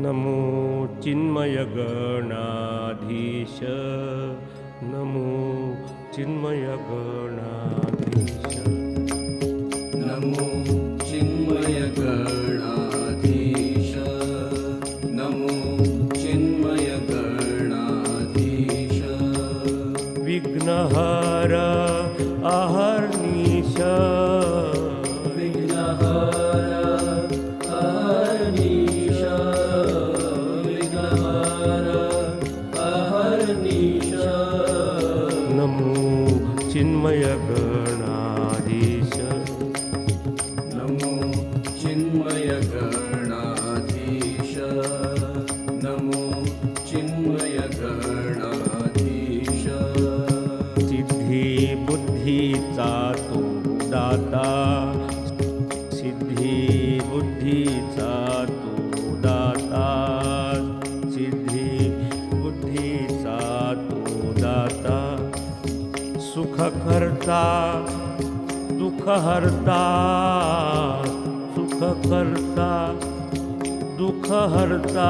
नमो चिन्मय गणाधीश नमो चिन्मय गणाधीश नमो चिन्मय गणाधीश नमो चिन्मय गणाधीश विघ्नहर अहर्निश विघ्नहर अहर्निश विघ्नहर अहर्निश नमो चिन्मय गणाधीश नमो चिन्मय गणाधीश नमो चिन्मय गणाधीश सिद्धी बुद्धीचा तो दाता सिद्धी बुद्धीचा तो दाता सिद्धी बुद्धीचा तो दाता सुख करता दुःख हरता सुख करता दुःख हरता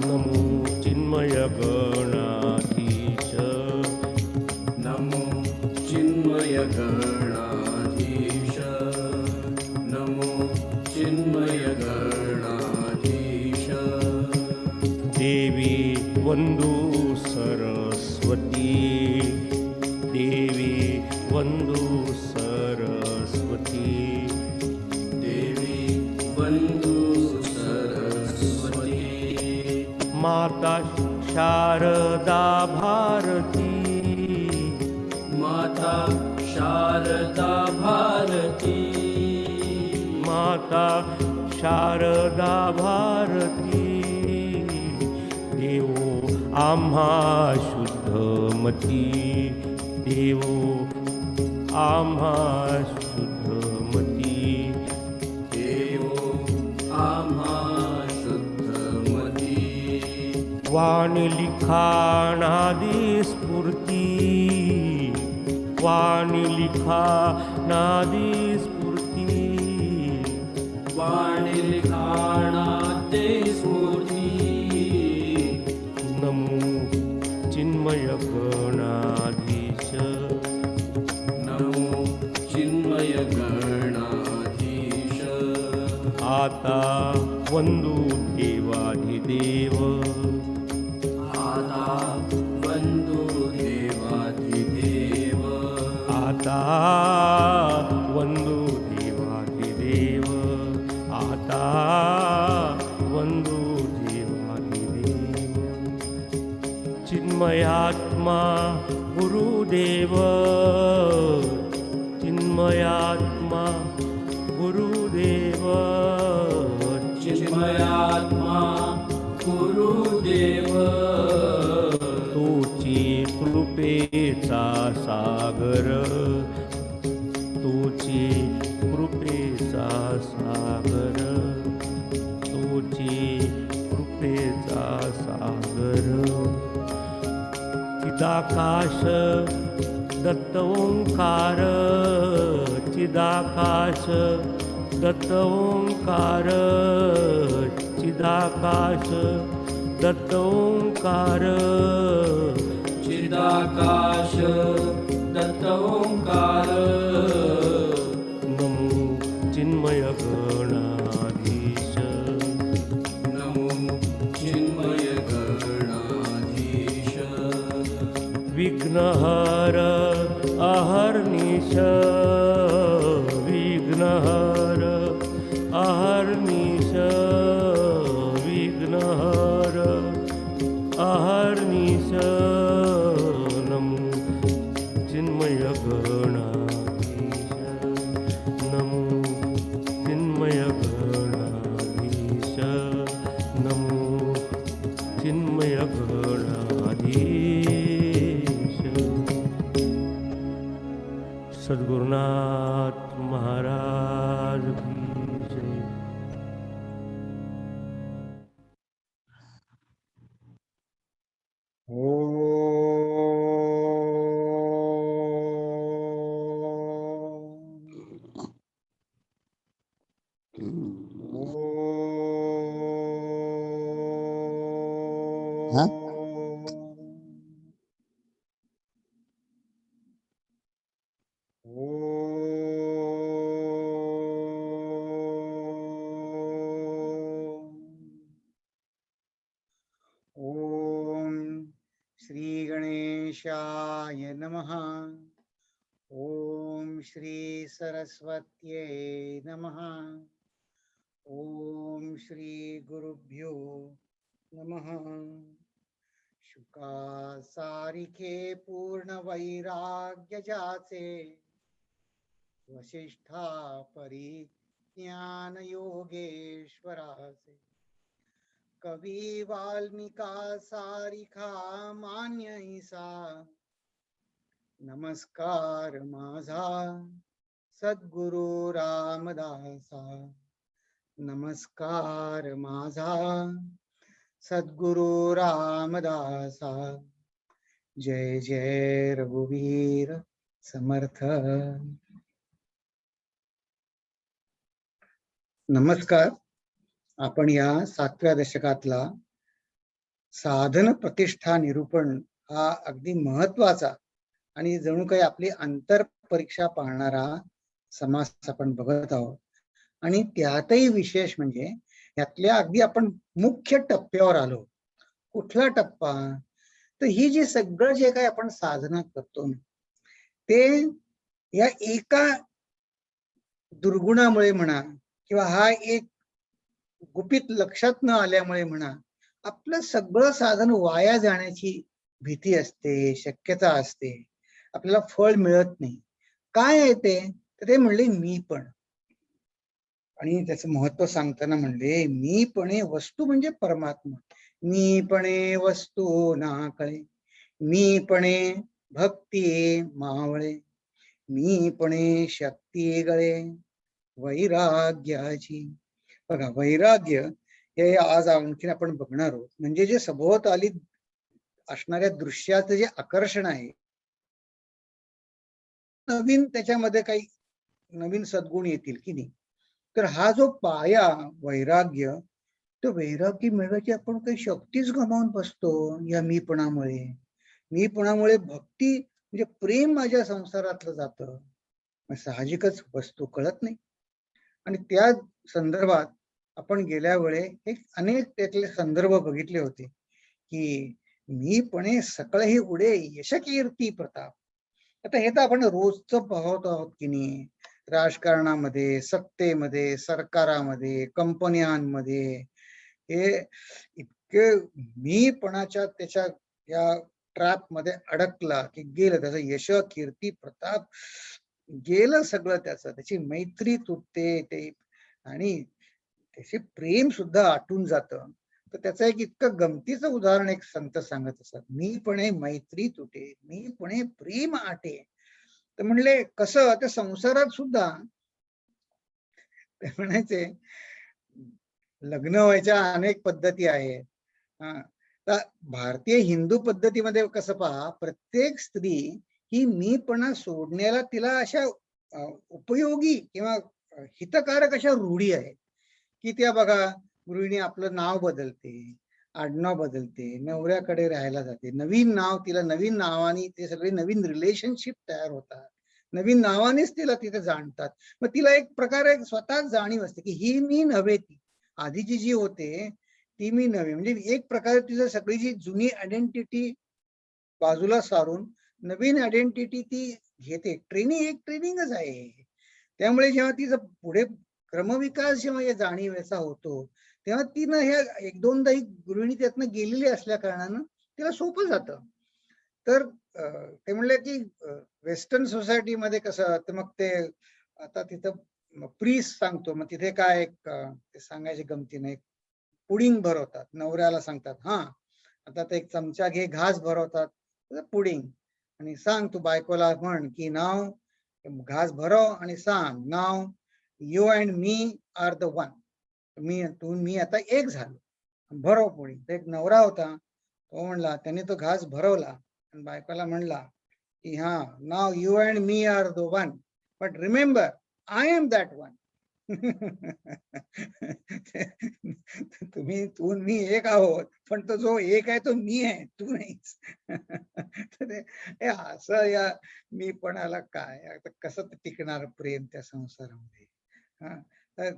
नमो चिन्मय गणाधीश नमो चिन्मय गणाधीश नमो चिन्मय गणाधीश देवी वंदू सरस्वती देवी वंदू सरस्वती देवी वंदू सरस्वती माता शारदा भारती माता शारदा भारती माता शारदा भारती देवो आम्हा शुद्धमती देवो आम्हा शुद्धमती देवो आम्हा शुद्धमती वाणी लिखाणादी स्फूर्ती वाणी लिखाणादी स्फूर्ती वाणी लिखाणाते स्फूर्ती नमो चिन्मय गणाधीश नमो चिन्मय गणाधीश आता वंदू देवाधिदेव आता वंदू देवाधिदेव आता वंदू देवाधिदेव आता वंदू देवाधिदेव चिन्मयात्मा गुरुदेव चिन्मयात्मा गुरुदेव चिन्मयात्मा गुरुदेव तुझी कृपेचा सागर तुझी कृपेचा सागर तुझी कृपेचा सागर चिदाकाश दत्त ओंकार चिदाकाश दत्त ओंकार चिदाकाश दत्त ओंकार चिदाकाश दत्त ओंकार नमो चिन्मय गणाधीश नमो चिन्मय गणाधीश विघ्नहर अहर्निश विघ्नहर अहर्निश विघ्नहर अहर्निश नमो चिन्मय गणाधीश नमो चिन्मय गणाधीश नमो चिन्मय गणाधीश सद्गुरुनाथ महाराज की जय। हा ओम श्री गणेशाय नमः. ओम श्री सरस्वत्यै नमः. ओम श्री गुरुभ्यो नमः. शुका सारिखे पूर्ण वैराग्य जाचे, वशिष्ठा परिज्ञान योगेश्वराचे. कवी वाल्मिका सारिखा मान्य ईसा, नमस्कार माझा सद्गुरु रामदासा. नमस्कार माझा सद्गुरु रामदासा. जय जय रघुवीर समर्थ. नमस्कार. आपण या 7व्या दशकातला साधन प्रतिष्ठा निरूपण हा अगदी महत्वाचा आणि जणू काही आपली अंतर परीक्षा पाहणारा समास आपण बघत आहोत. आणि त्यातही विशेष म्हणजे यातल्या अगदी आपण मुख्य टप्प्यावर आलो. कुठला टप्पा? तर ही जी सगळं जे काही आपण साधना करतो ते या एका दुर्गुणामुळे म्हणा किंवा हा एक गुपित लक्षात न आल्यामुळे म्हणा, आपलं सगळं साधन वाया जाण्याची भीती असते, शक्यता असते. आपल्याला फळ मिळत नाही. काय आहे ते? तर ते म्हणले मी पण. आणि त्याचं महत्व सांगताना म्हणले मीपणे वस्तू म्हणजे परमात्मा. मीपणे वस्तू ना कळे, मीपणे भक्ती मावळे, मीपणे शक्ती गळे वैराग्याची. बघा, वैराग्य हे आज आणखीन आपण बघणार आहोत. म्हणजे जे सभोवताली असणाऱ्या दृश्याचं जे आकर्षण आहे, नवीन त्याच्यामध्ये काही नवीन सद्गुण येतील की नाही. तर हा जो पाया वैराग्य, तो वैराग्य मिळवायची आपण काही शक्तीच गमावून बसतो या मीपणामुळे. मीपणामुळे भक्ती म्हणजे प्रेम माझ्या संसारातलं जातं. साहजिकच वस्तू कळत नाही. आणि त्या संदर्भात आपण गेल्या वेळे एक अनेक त्यातले संदर्भ बघितले होते की मीपणे सकळही उडे यशकीर्ती प्रताप. आता हे तर आपण रोजचं पाहत आहोत की नाही. राजकारणामध्ये, सत्तेमध्ये, सरकारामध्ये, कंपन्यांमध्ये हे इतके मीपणाच्या त्याच्या या ट्रॅप मध्ये अडकला की गेलं त्याचं यश, कीर्ती, प्रताप गेलं सगळं. त्याची मैत्री तुटते ते आणि त्याचे प्रेम सुद्धा आटून जातं. तर त्याचं एक इतकं गमतीचं उदाहरण एक संत सांगत असतात. मीपणे मैत्री तुटे, मीपणे प्रेम आटे. तर म्हणले कसं? त्या संसारात सुद्धा ते म्हणायचे लग्न व्हायच्या अनेक पद्धती आहेत. तर भारतीय हिंदू पद्धतीमध्ये कसं पहा, प्रत्येक स्त्री ही मीपणा सोडण्याला तिला अशा उपयोगी किंवा हितकारक अशा रूढी आहेत की त्या बघा, गृहिणी आपलं नाव बदलते, आडनाव बदलते, नवऱ्याकडे राहायला जाते, नवीन नाव, तिला नवीन नावाने ते सगळे नवीन रिलेशनशिप तयार होतात, नवीन नावानेच तिला तिथे जाणतात. मग तिला एक प्रकारे स्वतःच जाणीव असते की ही मी नव्हे, ती आधीची जी होते ती मी नव्हे. म्हणजे एक प्रकारे तिचं सगळी जी जुनी आयडेंटिटी बाजूला सारून नवीन आयडेंटिटी ती घेते. एक ट्रेनिंगच आहे. त्यामुळे जेव्हा तिचं पुढे क्रमविकास जेव्हा या जाणीवेचा होतो तेव्हा तिनं ह्या एक दोनदा ही गृहिणी त्यातनं गेलेली असल्या कारणानं तिला सोपं जातं. तर ते म्हणले की वेस्टर्न सोसायटीमध्ये कसं, तर मग ते आता तिथं प्रीस सांगतो, मग तिथे काय ते सांगायची गमती नाही, पुडिंग भरवतात. नवऱ्याला सांगतात हा आता ते एक चमचा घे, घास भरवतात पुडिंग, आणि सांग तू बायकोला म्हण की नाव घास भरव आणि सांग नाव you and me are the one. मी आता एक झालो, भरव पुडिंग. तर एक नवरा होता, तो म्हणला, त्याने तो घास भरवला आणि बायकोला म्हणला की हा नाव you and me are the one, but remember I am that one. तुम्ही तू मी एक आहोत, पण तो जो एक आहे तो मी आहे, तू नाहीस. तर हे असं या मीपणाला काय आता कसं ते टिकणार प्रेम त्या संसारामध्ये. हा, तर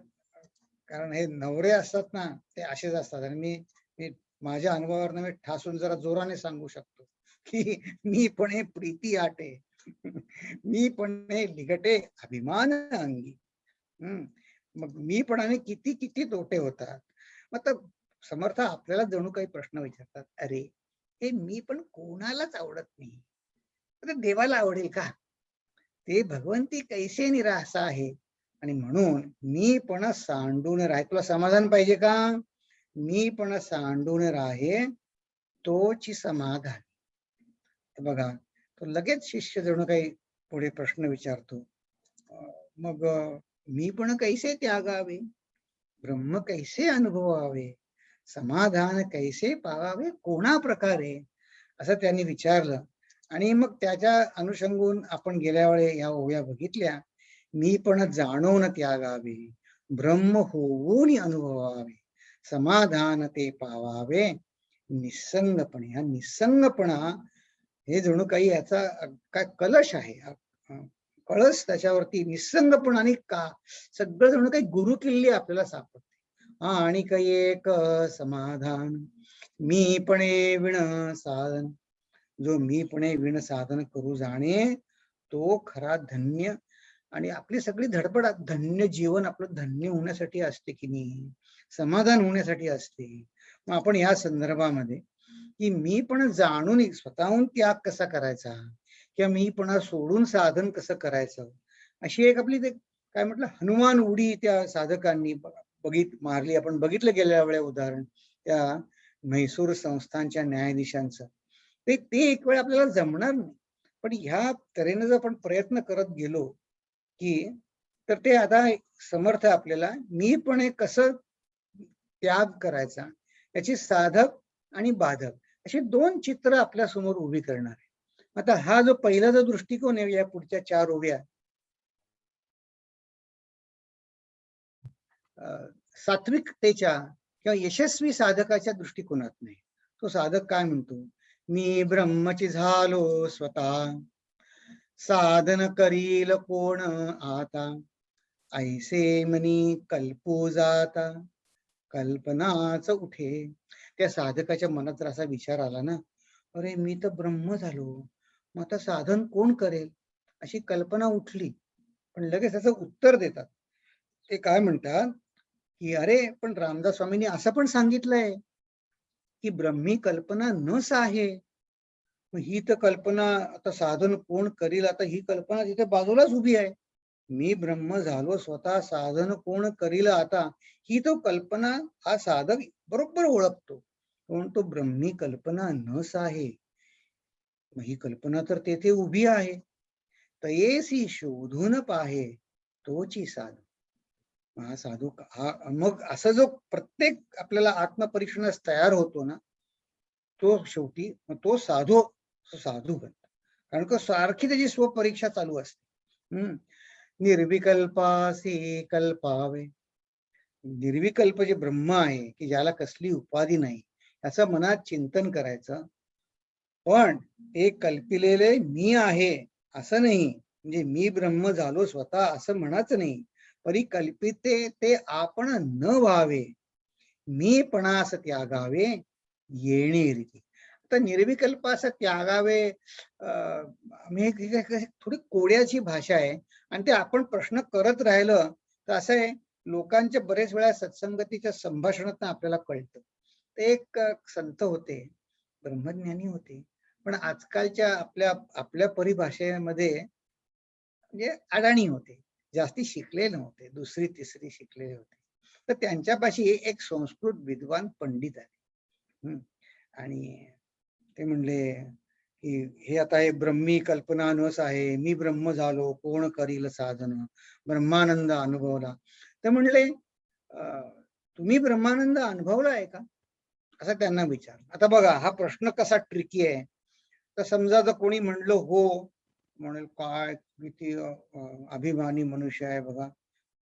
कारण हे नवरे असतात ना ते असेच असतात आणि मी मी माझ्या अनुभवावरनं मी ठासून जरा जोराने सांगू शकतो की मी पण हे प्रीती आटे. मी पण हे लिगटे अभिमान अंगी. हम्म. मग मीपणाने किती किती तोटे होतात. मग तर समर्थ आपल्याला जणू काही प्रश्न विचारतात, अरे हे मी पण कोणालाच आवडत नाही, तर देवाला आवडेल का? ते भगवंती कैसे निरासा आहे. आणि म्हणून मी पण सांडून राहे, तुला समाधान पाहिजे का? मी पण सांडून राहे तोची समाधान. बघा, तो लगेच शिष्य जणू काही पुढे प्रश्न विचारतो. मग मी पण कैसे त्यागावे, ब्रह्म कैसे अनुभवावे, समाधान कैसे पावावे, कोणा प्रकारे, असं त्यांनी विचारलं. आणि मग त्याच्या अनुषंगून आपण गेल्या वेळी या ओव्या बघितल्या. मी पण जाणून त्यागावे, ब्रह्म होऊन अनुभवावे, समाधान ते पावावे निसंगपणे. हा निसंगपणा हे जणू काही याचा काय कलश आहे. कळस त्याच्यावरती निसंगपणाने का सगळं जणू काही गुरुकिल्ली आपल्याला सापडते. आणि काही एक समाधान मीपणे विण साधन. जो मीपणे विण साधन करू जाणे तो खरा धन्य. आणि आपली सगळी धडपड धन्य जीवन आपलं धन्य होण्यासाठी असते की नाही, समाधान होण्यासाठी असते. मग आपण या संदर्भामध्ये की मी पण जाणून स्वतःहून त्याग कसा करायचा किंवा मी पण सोडून साधन कसं करायचं, अशी एक आपली ते काय म्हटलं हनुमान उडी त्या साधकांनी मारली. आपण बघितलं गेल्या वेळेला उदाहरण त्या म्हैसूर संस्थानच्या न्यायाधीशांचं. ते एक वेळ आपल्याला जमणार नाही, पण ह्या तऱ्हेने जर आपण प्रयत्न करत गेलो की तर ते आता समर्थ आपल्याला मी पण एक कसं त्याग करायचा याची साधक आणि बाधक अशी दोन चित्र आपल्या समोर उभी करणार आहे. आता हा जो पहिला जो दृष्टिकोन आहे या पुढच्या 4 ओव्या सात्विकतेच्या किंवा यशस्वी साधकाच्या दृष्टिकोनात नाही. तो साधक काय म्हणतो, मी ब्रह्मची झालो स्वतः, साधन करील कोण आता, ऐसे मनी कल्पू जाता, कल्पनाच उठे. त्या साधकाच्या मनात जर असा विचार आला ना, अरे मी तर ब्रह्म झालो, मग आता साधन कोण करेल, अशी कल्पना उठली. पण लगेच त्याचं उत्तर देतात. ते काय म्हणतात की अरे पण रामदास स्वामींनी असं पण सांगितलंय की ब्रह्मी कल्पना नस आहे. मग ही तर कल्पना आता साधन कोण करील, आता ही कल्पना तिथे बाजूलाच उभी आहे. मी ब्रह्म झालो स्वतः, साधन कोण करील आता, ही तो कल्पना हा साधक बरोबर ओळखतो. पण तो ब्रह्मी कल्पना नस आहे. मग ही कल्पना तर तेथे उभी आहे. तयेसी शोधून पाहे तोची साधू. हा साधू हा मग असं जो प्रत्येक आपल्याला आत्मपरीक्षणास तयार होतो ना, तो शेवटी तो साधू साधू बनतो. कारण का सारखी त्याची स्वपरीक्षा चालू असते. निर्विकल्पासी कल्पावे. निर्विकल्प जे ब्रह्म आहे की ज्याला कसली उपाधी नाही, याचं मनात चिंतन करायचं. पण ते कल्पिलेले मी आहे असं नाही, म्हणजे मी ब्रह्म झालो स्वतः असं म्हणायचं नाही. परिकल्पिते ते आपण न व्हावे, मी पणास त्यागावे येणे रीती. आता निर्विकल्पास त्यागावे थोडी कोड्याची भाषा आहे आणि ते आपण प्रश्न करत राहिलं तर असं आहे. लोकांच्या बरेच वेळा सत्संगतीच्या संभाषणात आपल्याला कळतं. ते एक संत होते, ब्रह्मज्ञानी होते, पण आजकालच्या आपल्या आपल्या परिभाषेमध्ये म्हणजे अडाणी होते, जास्ती शिकलेले नव्हते, दुसरी तिसरी शिकलेले होते. तर त्यांच्यापाशी एक संस्कृत विद्वान पंडित आहे. आणि ते म्हणले की हे आता हे ब्रह्मी कल्पना नस आहे, मी ब्रह्म झालो कोण करील साधन, ब्रह्मानंद अनुभवला. तर म्हणले तुम्ही ब्रह्मानंद अनुभवला आहे का, असं त्यांना विचार. आता बघा हा प्रश्न कसा ट्रिकी आहे. तर समजा जर कोणी म्हणलं हो, म्हणेल काय किती अभिमानी मनुष्य आहे बघा,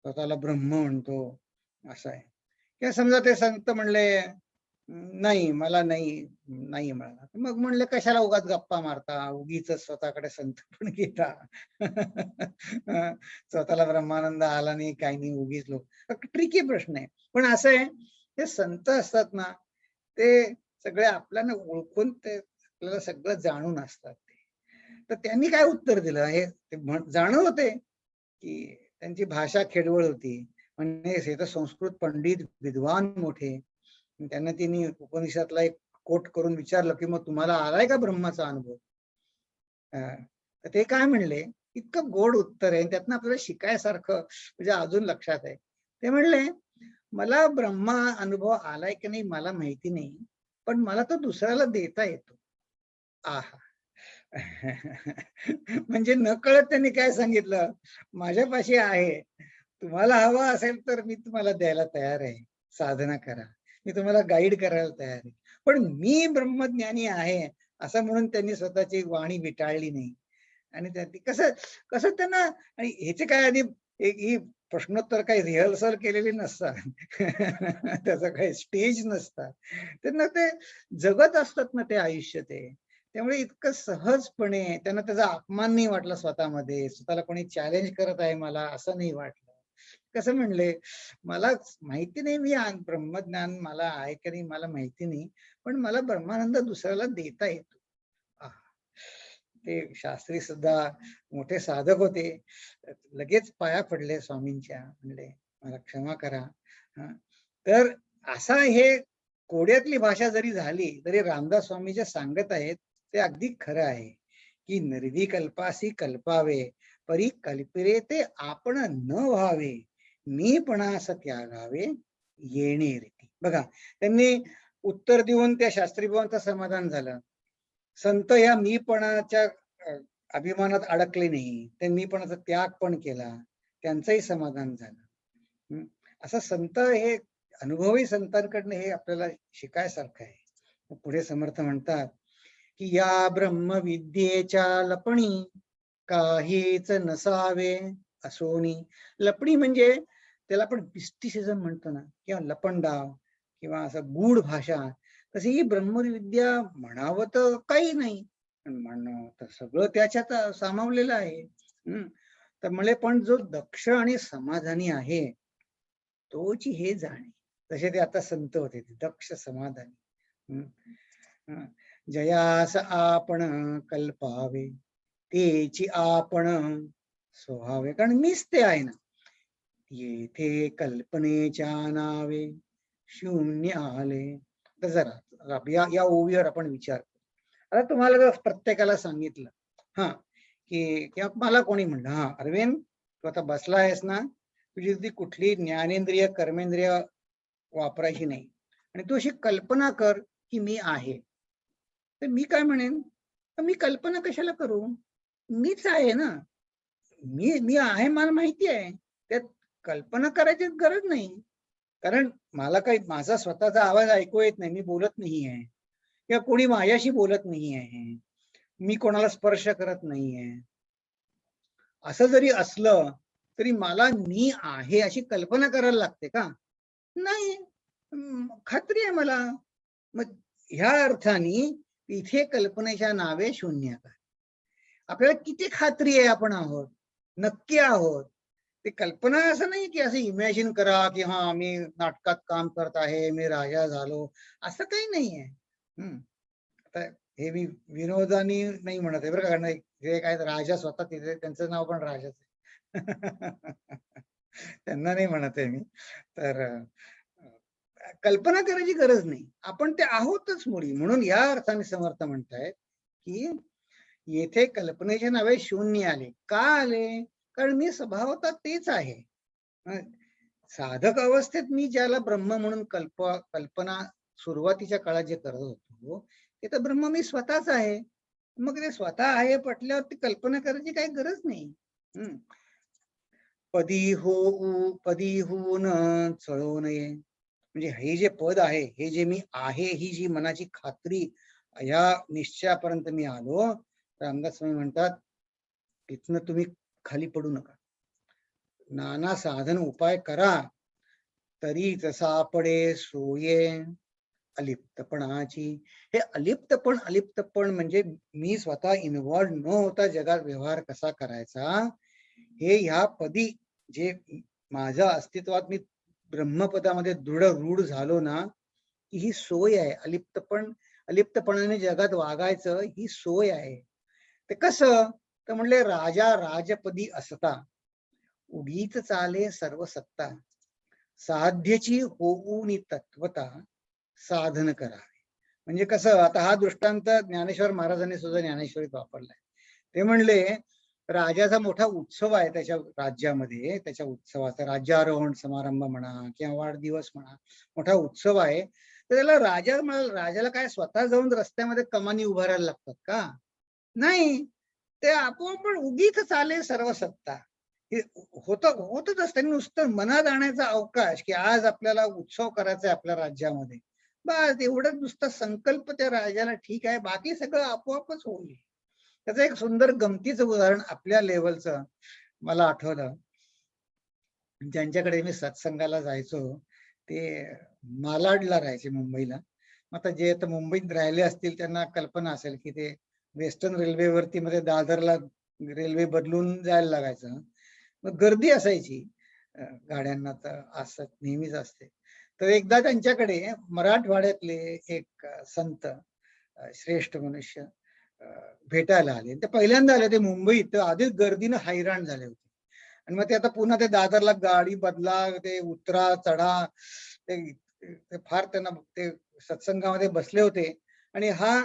स्वतःला ब्रह्म म्हणतो असं आहे. किंवा समजा ते संत म्हणले नाही मला नाही मिळाला, मग म्हणले कशाला उगाच गप्पा मारता, उगीच स्वतःकडे संत पण घेता. स्वतःला ब्रह्मानंद आला नाही काही नाही, उगीच लोक ट्रिकी प्रश्न आहे. पण असं आहे ते संत असतात ना ते सगळे आपल्याला ओळखून ते आपल्याला सगळं जाणून असतात ते. तर त्यांनी काय उत्तर दिलं हे जाणून होते की त्यांची भाषा खेडवळ होती, म्हणजे हे तर संस्कृत पंडित विद्वान मोठे. त्यांना तिने उपनिषदातला एक कोट करून विचारलं की मग तुम्हाला आलाय का ब्रह्माचा अनुभव. तर ते काय म्हणले, इतकं गोड उत्तर आहे त्यातनं आपल्याला शिकायसारखं म्हणजे अजून लक्षात आहे. ते म्हणले मला ब्रह्मा अनुभव आलाय की नाही मला माहिती नाही, पण मला तो दुसऱ्याला देता येतो. आहा. म्हणजे नकळत त्यांनी काय सांगितलं, माझ्यापाशी आहे, तुम्हाला हवा असेल तर मी तुम्हाला द्यायला तयार आहे, साधना करा, मी तुम्हाला गाईड करायला तयार आहे, पण मी ब्रह्मज्ञानी आहे असं म्हणून त्यांनी स्वतःची वाणी विटाळली नाही. आणि कसं कसं त्यांना, आणि ह्याचे काय आधी ही प्रश्नोत्तर काही रिहर्सल केलेली नसतात. त्याचं काही स्टेज नसतात, त्यांना ते जगत असतात ना ते आयुष्य ते. त्यामुळे इतकं सहजपणे त्यांना त्याचा अपमान नाही वाटला स्वतःमध्ये, स्वतःला कोणी चॅलेंज करत आहे मला असं नाही वाटलं. कसं म्हणले, मला माहिती नाही मी ब्रह्मज्ञान मला आहे की नाही मला माहिती नाही, पण मला ब्रह्मानंद दुसऱ्याला देता येतो. ते शास्त्री सुद्धा मोठे साधक होते, लगेच पाया पडले स्वामींच्या, म्हणले मला क्षमा करा. तर असा हे कोड्यातली भाषा जरी झाली तरी रामदास स्वामी जे सांगत आहेत ते अगदी खरं आहे की निर्विकल्पासी कल्पावे, परी कल्पिरे ते आपण न व्हावे, मीपणास त्यागावे येणे रीती. बघा त्यांनी उत्तर देऊन त्या शास्त्री बुवांचं समाधान झालं. संत या मीपणाच्या अभिमानात अडकले नाही, ते मीपणाचा त्याग पण केला, त्यांचंही समाधान झालं. असं संत हे अनुभवी संतांकडनं हे आपल्याला शिकायसारखं आहे. पुढे समर्थ म्हणतात की या ब्रह्मविद्येच्या लपणी काहीच नसावे असोनी. लपणी म्हणजे त्याला आपण मिस्टिसिझम म्हणतो ना, किंवा लपंडाव किंवा असं गूढ भाषा, तशी ही ब्रह्मविद्या म्हणावं तर काही नाही, म्हणणं तर सगळं त्याच्यात सामावलेलं आहे. तर म्हणजे पण जो दक्ष आणि समाधानी आहे तोची हे जाणे. तसे ते आता संत होते दक्ष समाधानी. जयास आपण कल्पावे तेची आपण स्वभावे, कारण मीच ते आहे ना. येथे कल्पनेच्या नावे शून्य आले. तर जरा या ओवीवर आपण विचार करू. आता तुम्हाला जर प्रत्येकाला सांगितलं की किंवा मला कोणी म्हणलं अरविंद तू आता बसला आहेस ना, तुझी ती कुठली ज्ञानेंद्रिय कर्मेंद्रिय वापरायची नाही आणि तू अशी कल्पना कर की मी आहे. तर मी काय म्हणेन, मी कल्पना कशाला करू, मीच आहे ना. मी आहे मला माहिती आहे, त्यात कल्पना करायची गरज नाही. कारण मला काही माझा स्वतःचा आवाज ऐकू येत नाही, मी बोलत नाही आहे किंवा कोणी माझ्याशी बोलत नाही आहे, मी कोणाला स्पर्श करत नाहीये. असं जरी असलं तरी मला मी आहे अशी कल्पना करायला लागते का? नाही, खात्री आहे मला. मग ह्या अर्थाने इथे कल्पनेच्या नावे शून्यता. आपल्याला किती खात्री आहे आपण आहोत, नक्की आहोत. ते कल्पना असं नाही की असं इमॅजिन करा की मी नाटकात काम करत आहे, मी राजा झालो, असं काही नाहीये. आता हे मी विनोदानी नाही म्हणत आहे बरं का, हे काय राजा स्वतः तिथे त्यांचं नाव पण राजाच आहे. त्यांना नाही म्हणत आहे मी. तर कल्पना करायची गरज नाही, आपण ते आहोतच मुळी. म्हणून या अर्थाने समर्थ म्हणतायत की येथे कल्पनेच्या नावे शून्य आले. का आले? कारण मी स्वभावतः तेच आहे. साधक अवस्थेत मी ज्याला ब्रह्म म्हणून कल्पना सुरुवातीच्या काळात जे करत होतो ते तर ब्रह्म मी स्वतःच आहे. मग ते स्वतः आहे पटल्यावर ती कल्पना करायची काही गरज नाही. पदी होऊन चळवू नये. म्हणजे हे जे पद आहे, हे जे मी आहे, ही जी मनाची खात्री, या निश्चयापर्यंत मी आलो. रामदास स्वामी म्हणतात तिथनं तुम्ही खाली पडू नका. नाना साधन उपाय करा, तरी सापडे सोये अलिप्तपणाची. हे अलिप्तपण म्हणजे मी स्वतः इन्व्हॉल्व न होता जगात व्यवहार कसा करायचा, हे ह्या पदी जे माझ्या अस्तित्वात मी ब्रह्मपदामध्ये दृढ रूढ झालो ना, ही सोय आहे. अलिप्तपणाने जगात वागायचं ही सोय आहे. ते कसं तर म्हणले, राजा राजपदी असता उगीच चाले सर्व सत्ता, साध्यची होऊनी तत्वता साधन करावे. म्हणजे कसं, आता हा दृष्टांत ज्ञानेश्वर महाराजांनी सुद्धा ज्ञानेश्वरीत वापरलाय. ते म्हणले, राजाचा मोठा उत्सव आहे त्याच्या राज्यामध्ये, त्याच्या उत्सवाचा राज्यारोहण समारंभ म्हणा किंवा वाढदिवस म्हणा, मोठा उत्सव आहे. तर त्याला राजाला काय स्वतः जाऊन रस्त्यामध्ये कमानी उभारायला लागतात का? नाही, ते आपोआप उगीच चाले सर्व सत्ता. हे होतच असतं. नुसतं मनात आणायचा अवकाश की आज आपल्याला उत्सव करायचा आहे आपल्या राज्यामध्ये, बस एवढंच नुसतं संकल्प त्या राजाला ठीक आहे, बाकी सगळं आपोआपच होईल. त्याचं एक सुंदर गमतीचं उदाहरण आपल्या लेवलचं मला आठवलं. ज्यांच्याकडे मी सत्संगाला जायचो ते मालाडला राहायचे, मुंबईला. आता जे आता मुंबईत राहिले असतील त्यांना कल्पना असेल की ते वेस्टर्न रेल्वेवरती मध्ये दादरला रेल्वे बदलून जायला लागायचं. मग गर्दी असायची गाड्यांना, तर असं नेहमीच असते. तर एकदा त्यांच्याकडे मराठवाड्यातले एक संत श्रेष्ठ मनुष्य भेटायला आले. ते पहिल्यांदा आले ते मुंबईत, तर आधीच गर्दीनं हैराण झाले होते. आणि मग ते आता पुन्हा ते दादरला गाडी बदला, ते उतरा चढा, ते फार त्यांना ते सत्संगामध्ये बसले होते. आणि हा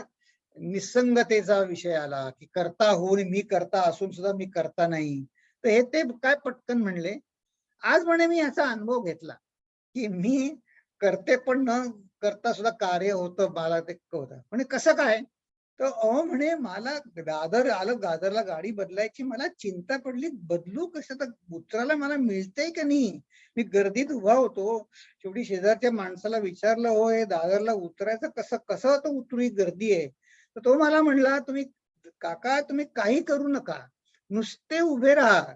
निसंगतेचा विषय आला की करता होऊन मी करता असून सुद्धा मी करता नाही. तर हे ते काय पटकन म्हणले, आज म्हणे मी याचा अनुभव घेतला की मी करते पण न करता सुद्धा कार्य होतं, मला ते होतं. म्हणे कसं काय? तर म्हणे मला दादरला गाडी बदलायची, मला चिंता पडली, बदलू कसं, तर उतरायला मला मिळतंय का नाही. मी गर्दीत उभा होतो, शेवटी शेजारच्या माणसाला विचारलं, हो हे दादरला उतरायचं कसं कसं होतं, उतरू ही गर्दी आहे. तर तो मला म्हणला, तुम्ही काका तुम्ही काही करू नका, नुसते उभे राहा.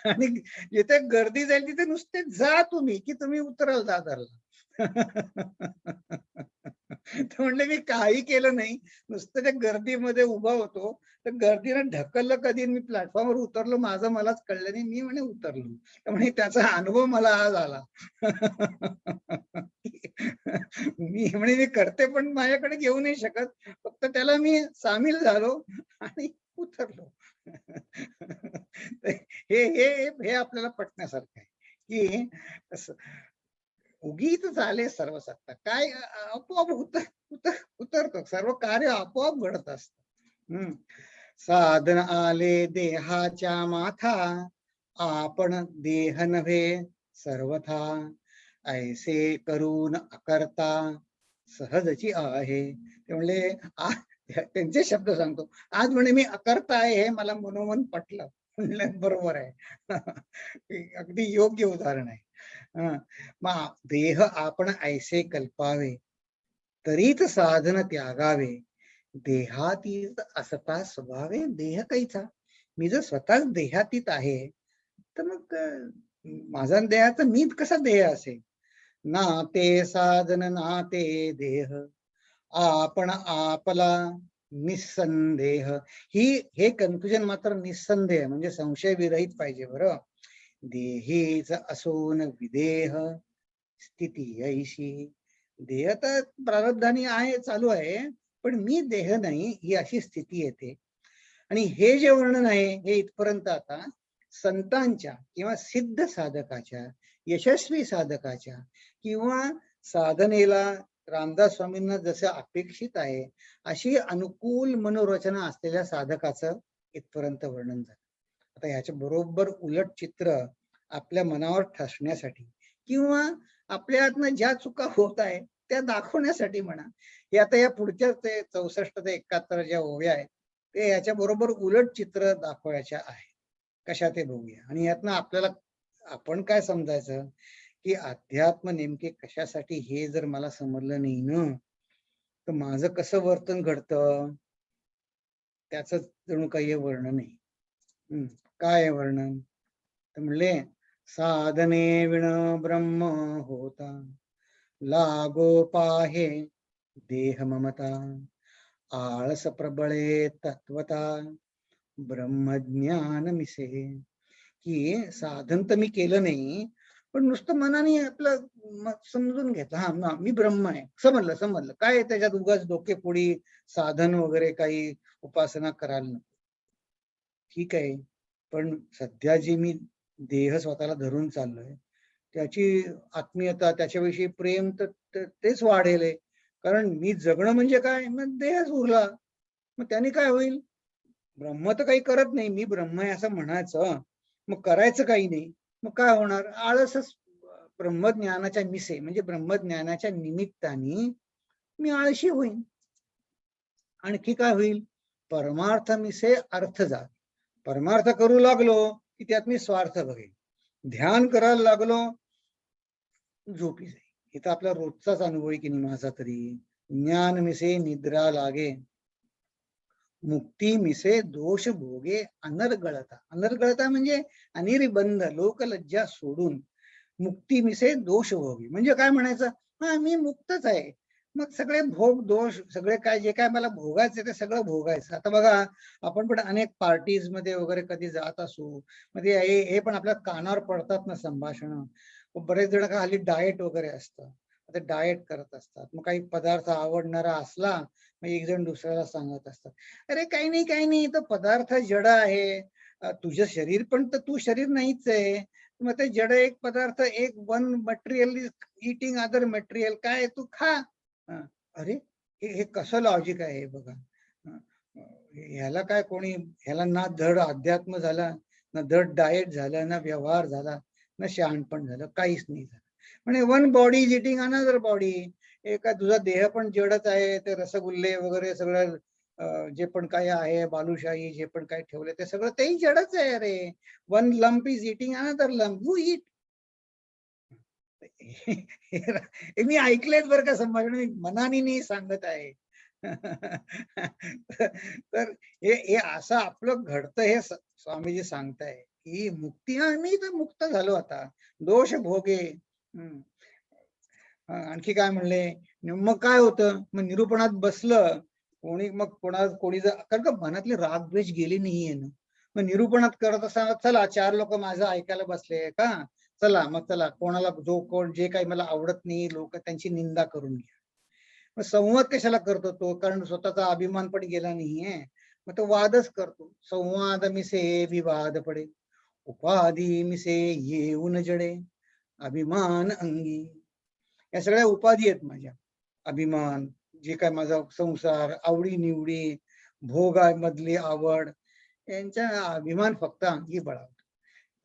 आणि जिथे गर्दी जाईल तिथे नुसते जा तुम्ही, की तुम्ही उतराल दादरला. तर म्हणले मी काही केलं नाही, नुसतं त्या गर्दीमध्ये उभा होतो. तर गर्दीनं ढकललं कधी, मी प्लॅटफॉर्मवर उतरलो, माझं मलाच कळलं नाही, मी म्हणे उतरलो. तर म्हणे त्याचा अनुभव मला आज आला. मी म्हणे मी करते पण माझ्याकडे घेऊ नाही शकत, फक्त त्याला मी सामील झालो आणि उतरलो. हे हे हे आपल्याला पटण्यासारखं आहे की उगीच झाले सर्व सत्ता, काय आपोआप उतरतो, सर्व कार्य आपोआप घडत असत. साधन आले देहाच्या माथा, आपण देह नव्हे सर्वथा, ऐसे करून अकर्ता सहजची आहे. ते म्हणले, त्यांचे शब्द सांगतो, आज म्हणे मी अकर्ता आहे, हे मला मनोमन पटलं. म्हणलं बरोबर आहे. अगदी योग्य उदाहरण आहे. मग देह आपण ऐसे कल्पावे, तरीच साधन त्यागावे, देहातीत असता स्वभावे देह कैचा. मी जर स्वतःच देहातीत आहे तर मग माझा देहाचा मीच कसा देह असेल. ना ते साधन ना ते देह, आपण आपला निसंदेह. हे कन्फ्युजन मात्र निसंदेह म्हणजे संशय विरहित पाहिजे बरं. देहीच असून विदेह स्थिती ऐशी. देह तर प्रारब्धानी आहे, चालू आहे, पण मी देह नाही, ही अशी स्थिती येते. आणि हे जे वर्णन आहे हे इथपर्यंत आता संतांच्या किंवा सिद्ध साधकाच्या, यशस्वी साधकाच्या किंवा साधनेला रामदास स्वामींना जसं अपेक्षित आहे अशी अनुकूल मनोरचना असलेल्या साधकाचं इथपर्यंत वर्णन झालं. आता ह्याच्या बरोबर उलट चित्र आपल्या मनावर ठसण्यासाठी किंवा आपल्या हातनं ज्या चुका होत आहे त्या दाखवण्यासाठी म्हणा, हे आता या पुढच्या ते 64 ते 71 ज्या ओव्या आहेत ते याच्या बरोबर उलट चित्र दाखवायच्या आहे. कशा ते बघूया. आणि यातनं आपल्याला आपण काय समजायचं की अध्यात्म नेमके कशासाठी हे जर मला समजलं नाही ना, तर माझं कसं वर्तन घडतं त्याच जणू काही वर्णन नाही. काय वर्णन तर म्हणले, साधने विण ब्रह्म होता, लागो पाहे देह ममता, आळस प्रबळे तत्वता, ब्रह्मज्ञान मिसे. की साधन तर मी केलं नाही, पण नुसतं मनाने आपलं समजून घेतलं, हा मी ब्रह्म आहे, समजलं समजलं. काय त्याच्यात उगाच डोकेपोडी साधन वगैरे काही उपासना करायला नको. ठीक आहे, पण सध्या जी मी देह स्वतःला धरून चाललोय, त्याची आत्मीयता, त्याच्याविषयी प्रेम तर तेच वाढेल आहे. कारण मी जगणं म्हणजे काय, मग देहच उरला. मग त्याने काय होईल? ब्रह्म तर काही करत नाही, मी ब्रह्म आहे असं म्हणायचं, मग करायचं काही नाही, मग काय होणार? आळसच. ब्रह्मज्ञानाच्या मिसे म्हणजे ब्रह्मज्ञानाच्या निमित्ताने मी आळशी होईन. आणखी काय होईल? परमार्थ मिसे अर्थ जात. परमार्थ करू लागलो की त्यात मी स्वार्थ बघेन. ध्यान करायला लागलो, झोपी जाईल. इथं आपला रोजचाच अनुभव आहे की नाही माझा तरी. ज्ञान मिसे निद्रा लागे, मुक्ती मिसे दोष भोगे अनर्गळता. अनर्गळता म्हणजे अनिर्बंध लोकलज्जा सोडून मुक्ती मिसे दोष भोगे. म्हणजे काय म्हणायचं? हा मी मुक्तच आहे, मग सगळे भोग दोष सगळे काय जे काय मला भोगायचं ते सगळं भोगायचं. आता बघा, आपण पण अनेक पार्टीज मध्ये वगैरे कधी जात असू, मध्ये हे पण आपल्या कानावर पडतात ना संभाषण. बरेच जण का हल्ली डाएट वगैरे असतं, ते डाएट करत असतात. मग काही पदार्थ आवडणारा असला, मग एक जण दुसऱ्याला सांगत असतात, अरे काही नाही काही नाही, तो पदार्थ जड आहे, तुझं शरीर पण तर तू शरीर नाहीच आहे. मग ते जड एक पदार्थ, एक one material is eating other material, काय तू खा. अरे हे कसं लॉजिक आहे हे बघा. ह्याला काय कोणी, ह्याला ना धड अध्यात्म झाला, ना धड डाएट झालं, ना व्यवहार झाला, ना शहाणपण झालं, काहीच नाही झालं. म्हणजे one body is eating another body. एका तुझा देह पण जडच आहे, ते रसगुल्ले वगैरे सगळं जे पण काही आहे, बालुशाही जे पण काही ठेवले ते सगळं तेही जडच आहे. अरे one lump is eating another lump, you eat. मी ऐकलेत बरं का संभाषण, मी मनाने नाही सांगत आहे. तर हे असं आपलं घडतं, हे स्वामीजी सांगताय की मुक्ती, हा मी तर मुक्त झालो आता, दोष भोगे. आणखी काय म्हणले? मग काय होतं? मग निरूपणात बसलं कोणी, मग कोणी जर, कारण का मनातले राग द्वेष गेले नाहीये ना. मग निरूपणात करत असताना चला 4 लोक माझं ऐकायला बसले का, चला मग चला कोणाला जो कोण जे काही मला आवडत नाही लोक त्यांची निंदा करून घ्या. मग संवाद कशाला करतो तो? कारण स्वतःचा अभिमान पण गेला नाहीये, मग तो वादच करतो. संवाद मिसे विवाद पडे, उपाधी मिसे येऊन जडे, अभिमान अंगी. या सगळ्या उपाधी आहेत माझ्या. अभिमान, जे काय माझा संसार, आवडी निवडी, भोगामधली आवड, यांचा अभिमान फक्त अंगी बळावतो.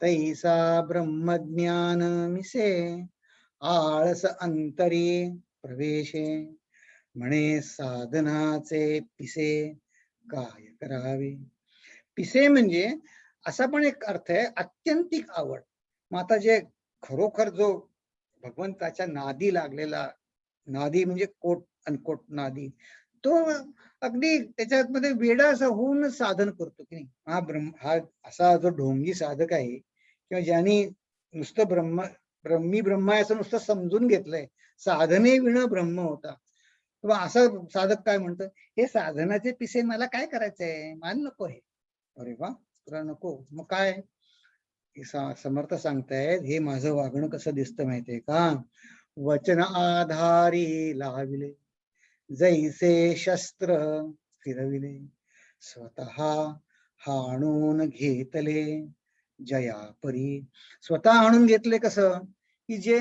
तैसा ब्रह्मज्ञान मिसे, आळस अंतरी प्रवेशे, म्हणे साधनाचे पिसे काय करावे. पिसे म्हणजे असा पण एक अर्थ आहे, आत्यंतिक आवड. मग आता जे खरोखर जो भगवंताच्या नादी लागलेला, नादी म्हणजे कोट अनकोट नादी, तो अगदी त्याच्यामध्ये वेडा असा होऊन साधन करतो की नाही. हा असा जो ढोंगी साधक आहे, किंवा ज्यांनी नुसतं ब्रह्मी ब्रह्म आहे असं नुसतं समजून घेतलंय, साधने विण ब्रह्म होता, किंवा असं साधक काय म्हणतं, हे साधनाचे पिसे मला काय करायचंय, मला नको हे. अरे वा, तुला नको, मग काय? समर्थ सांगतायत, हे माझं वागणं कसं दिसतं माहितीये का? वचन आधारी लाविले, जैसे शस्त्र फिरविले, स्वतः हाणून घेतले जया परी. स्वतः हाणून घेतले कसं? की जे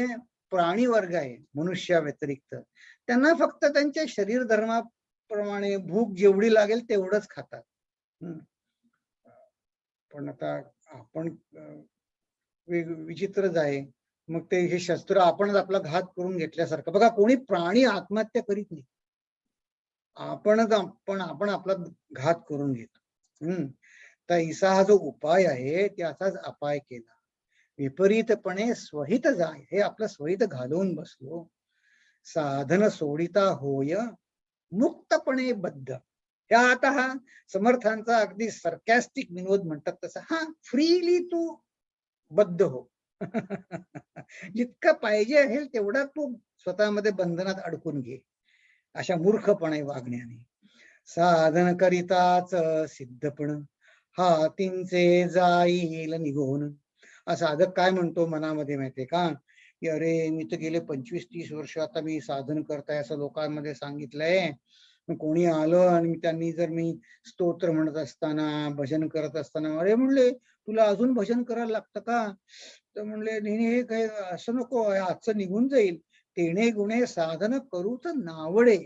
प्राणी वर्ग आहे मनुष्या व्यतिरिक्त, त्यांना फक्त त्यांच्या शरीर धर्माप्रमाणे भूक जेवढी लागेल तेवढंच खातात. पण आता आपण विचित्रच आहे. मग ते हे शस्त्र आपणच आपला घात करून घेतल्यासारखं. बघा, कोणी प्राणी आत्महत्या करीत नाही, आपण आपला घात करून घेतो. तैसा हा जो उपाय आहे त्याचाच अपाय केला. विपरीतपणे स्वहित जाय, हे आपलं स्वहित घालवून बसलो. साधन सोडिता होय मुक्तपणे बद्ध. ह्या आता हा समर्थांचा अगदी सरकॅस्टिक विनोद म्हणतात तसा, हा फ्रीली तू बद्ध हो. जितकं पाहिजे आहे तेवढा तू स्वतःमध्ये बंधनात अडकून घे, अशा मूर्खपणे वागण्याने. साधन करिताच सिद्धपण हातींचे जाईल निघून. हा साधक काय म्हणतो मनामध्ये माहितीये का, की अरे मी तर गेले 25-30 वर्ष आता मी साधन करताय असं लोकांमध्ये सांगितलंय. मग कोणी आलं आणि त्यांनी जर मी स्तोत्र म्हणत असताना भजन करत असताना, अरे म्हणले तुला अजून भजन करायला लागतं का? तर म्हणले नाही हे काय असं नको, आजचं निघून जाईल. तेणे गुणे साधन करूच नावडे.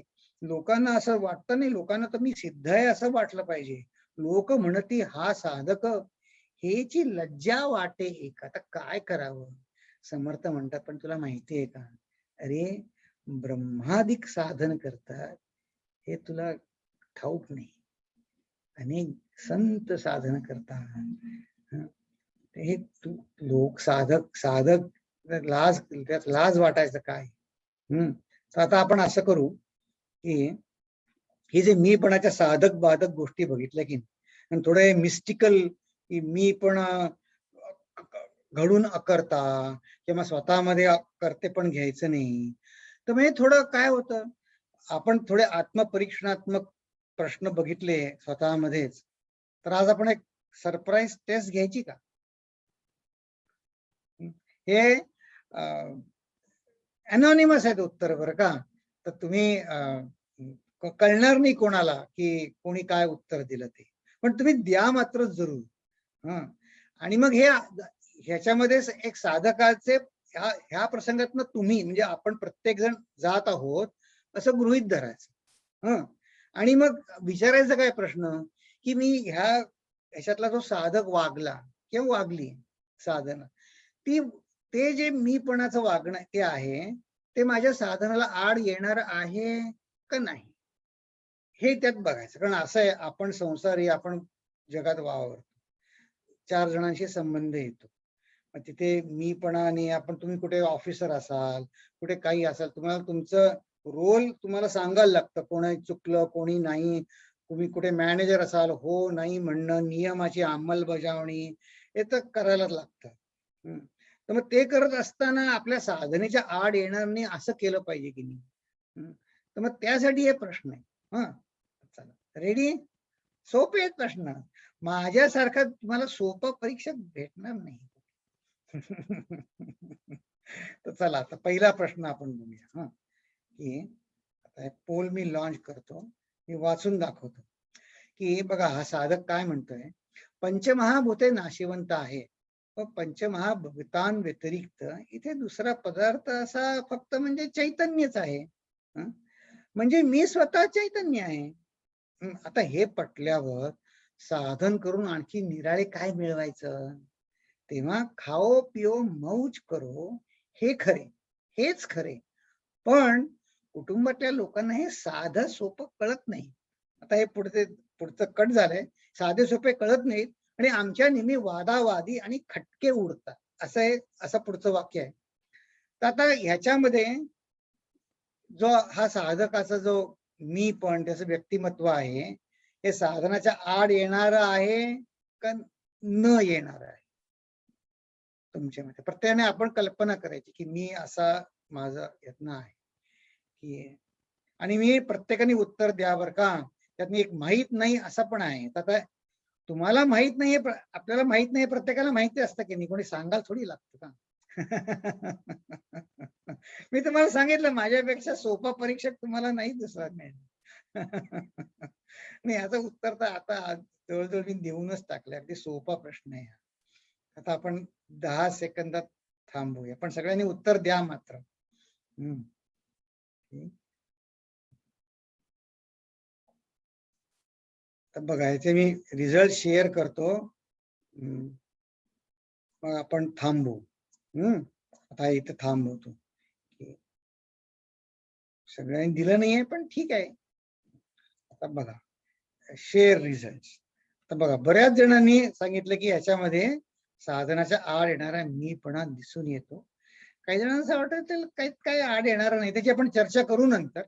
लोकांना असं वाटतं नाही, लोकांना तर मी सिद्ध आहे असं वाटलं पाहिजे. लोक म्हणती हा साधक, हेची लज्जा वाटे एक. आता काय करावं? समर्थ म्हणतात पण तुला माहिती आहे का, अरे ब्रह्मादिक साधन करतात हे तुला ठाऊक नाही. अनेक संत साधन करतात. हे तू लोक साधक साधक लाज, त्यात लाज वाटायचं काय? तर आता आपण असं करू की हे जे मीपणाच्या साधक बाधक गोष्टी बघितल्या की आणि थोडे मिस्टिकल की मी पण घडून अकर्ता किंवा स्वतःमध्ये करते पण घ्यायचं नाही. तर म्हणजे थोडं काय होतं, आपण थोडे आत्मपरीक्षणात्मक प्रश्न बघितले स्वतःमध्येच. तर आज आपण एक सरप्राईज टेस्ट घ्यायची का? हे अनॉनिमस आहेत उत्तर बरं का, तर तुम्ही कळणार नाही कोणाला की कोणी काय उत्तर दिलं ते, पण तुम्ही द्या मात्र जरूर. आणि मग हे ह्याच्यामध्ये एक साधकाचे ह्या प्रसंगातनं तुम्ही म्हणजे आपण प्रत्येक जण जात आहोत असं गृहीत धरायचं. आणि मग विचारायचं काय प्रश्न, की मी ह्याच्यातला जो साधक वागला किंवा वागली साधना, ते जे मीपणाचं वागणं ते आहे ते माझ्या साधनाला आड येणार आहे का नाही, हे त्यात बघायचं. कारण असं आहे, आपण संसारी, आपण जगात वावरतो, 4 जणांशी संबंध येतो. मग तिथे मीपणाने आपण, तुम्ही कुठे ऑफिसर असाल, कुठे काही असाल, तुम्हाला तुमचं रोल तुम्हाला सांगायला लागतं, कोणी चुकलं कोणी नाही. तुम्ही कुठे मॅनेजर असाल, हो नाही म्हणणं, नियमाची अंमलबजावणी हे तर करायलाच लागतं. तर मग ते करत असताना आपल्या साधनेच्या आड येणार नाही असं केलं पाहिजे की नाही. तर मग त्यासाठी हे प्रश्न आहे. चला रेडी? सोपे आहेत प्रश्न, माझ्यासारखा तुम्हाला सोपं परीक्षक भेटणार नाही. तर चला आता पहिला प्रश्न आपण बघूया. की आता पोल मी लॉन्च करतो, मी वाचून दाखवतो की बघा हा साधक काय म्हणतोय, पंचमहाभूते नाशिवंत आहे, पंचमहाभूतां व्यतिरिक्त इथे दुसरा पदार्थ असा फक्त म्हणजे चैतन्यच आहे. म्हणजे मी स्वतः चैतन्य आहे. आता हे पटल्यावर साधन करून आणखी निराळे काय मिळवायचं? तेव्हा खाओ पिओ मौज करो हे खरे, हेच खरे. पण कुटुंबातल्या लोकांना हे साधं सोपं कळत नाही. आता हे पुढचं कट झालंय, साधे सोपे कळत नाहीत आणि आमच्या नेहमी वादावादी आणि खटके उडतात, असं पुढचं वाक्य आहे. तर आता ह्याच्यामध्ये जो हा साधकाचा जो मी पण त्याचं व्यक्तिमत्व आहे, हे साधनाच्या आड येणार आहे का न येणार आहे तुमच्या मते? प्रत्येकाने आपण कल्पना करायची की मी असा माझा यत्न आहे की, आणि मी प्रत्येकाने उत्तर द्या बर का, त्यात एक माहित नाही असं पण आहे. आता तुम्हाला माहित नाहीये, आपल्याला माहित नाही, प्रत्येकाला माहिती असतं की नाही, कोणी सांगायला थोडी लागतं का? मी तुम्हाला सांगितलं माझ्यापेक्षा सोपा परीक्षक तुम्हाला नाही दुसरा मिळेल. नाही याचं उत्तर तर आता जवळजवळ मी देऊनच टाकलं, अगदी सोपा प्रश्न आहे. आता आपण 10 सेकंदात थांबूया, पण सगळ्यांनी उत्तर द्या मात्र. तर बघा याचे मी रिझल्ट शेअर करतो, मग आपण थांबू. आता इथे थांबवतो. सगळ्यांनी दिलं नाहीये पण ठीक आहे. आता बघा शेअर रिझल्ट. तर बघा बऱ्याच जणांनी सांगितलं की याच्यामध्ये साधनाच्या आड येणारा मीपणा दिसून येतो. काही जणांना असं वाटतं काही आड येणार नाही, त्याची आपण चर्चा करू नंतर.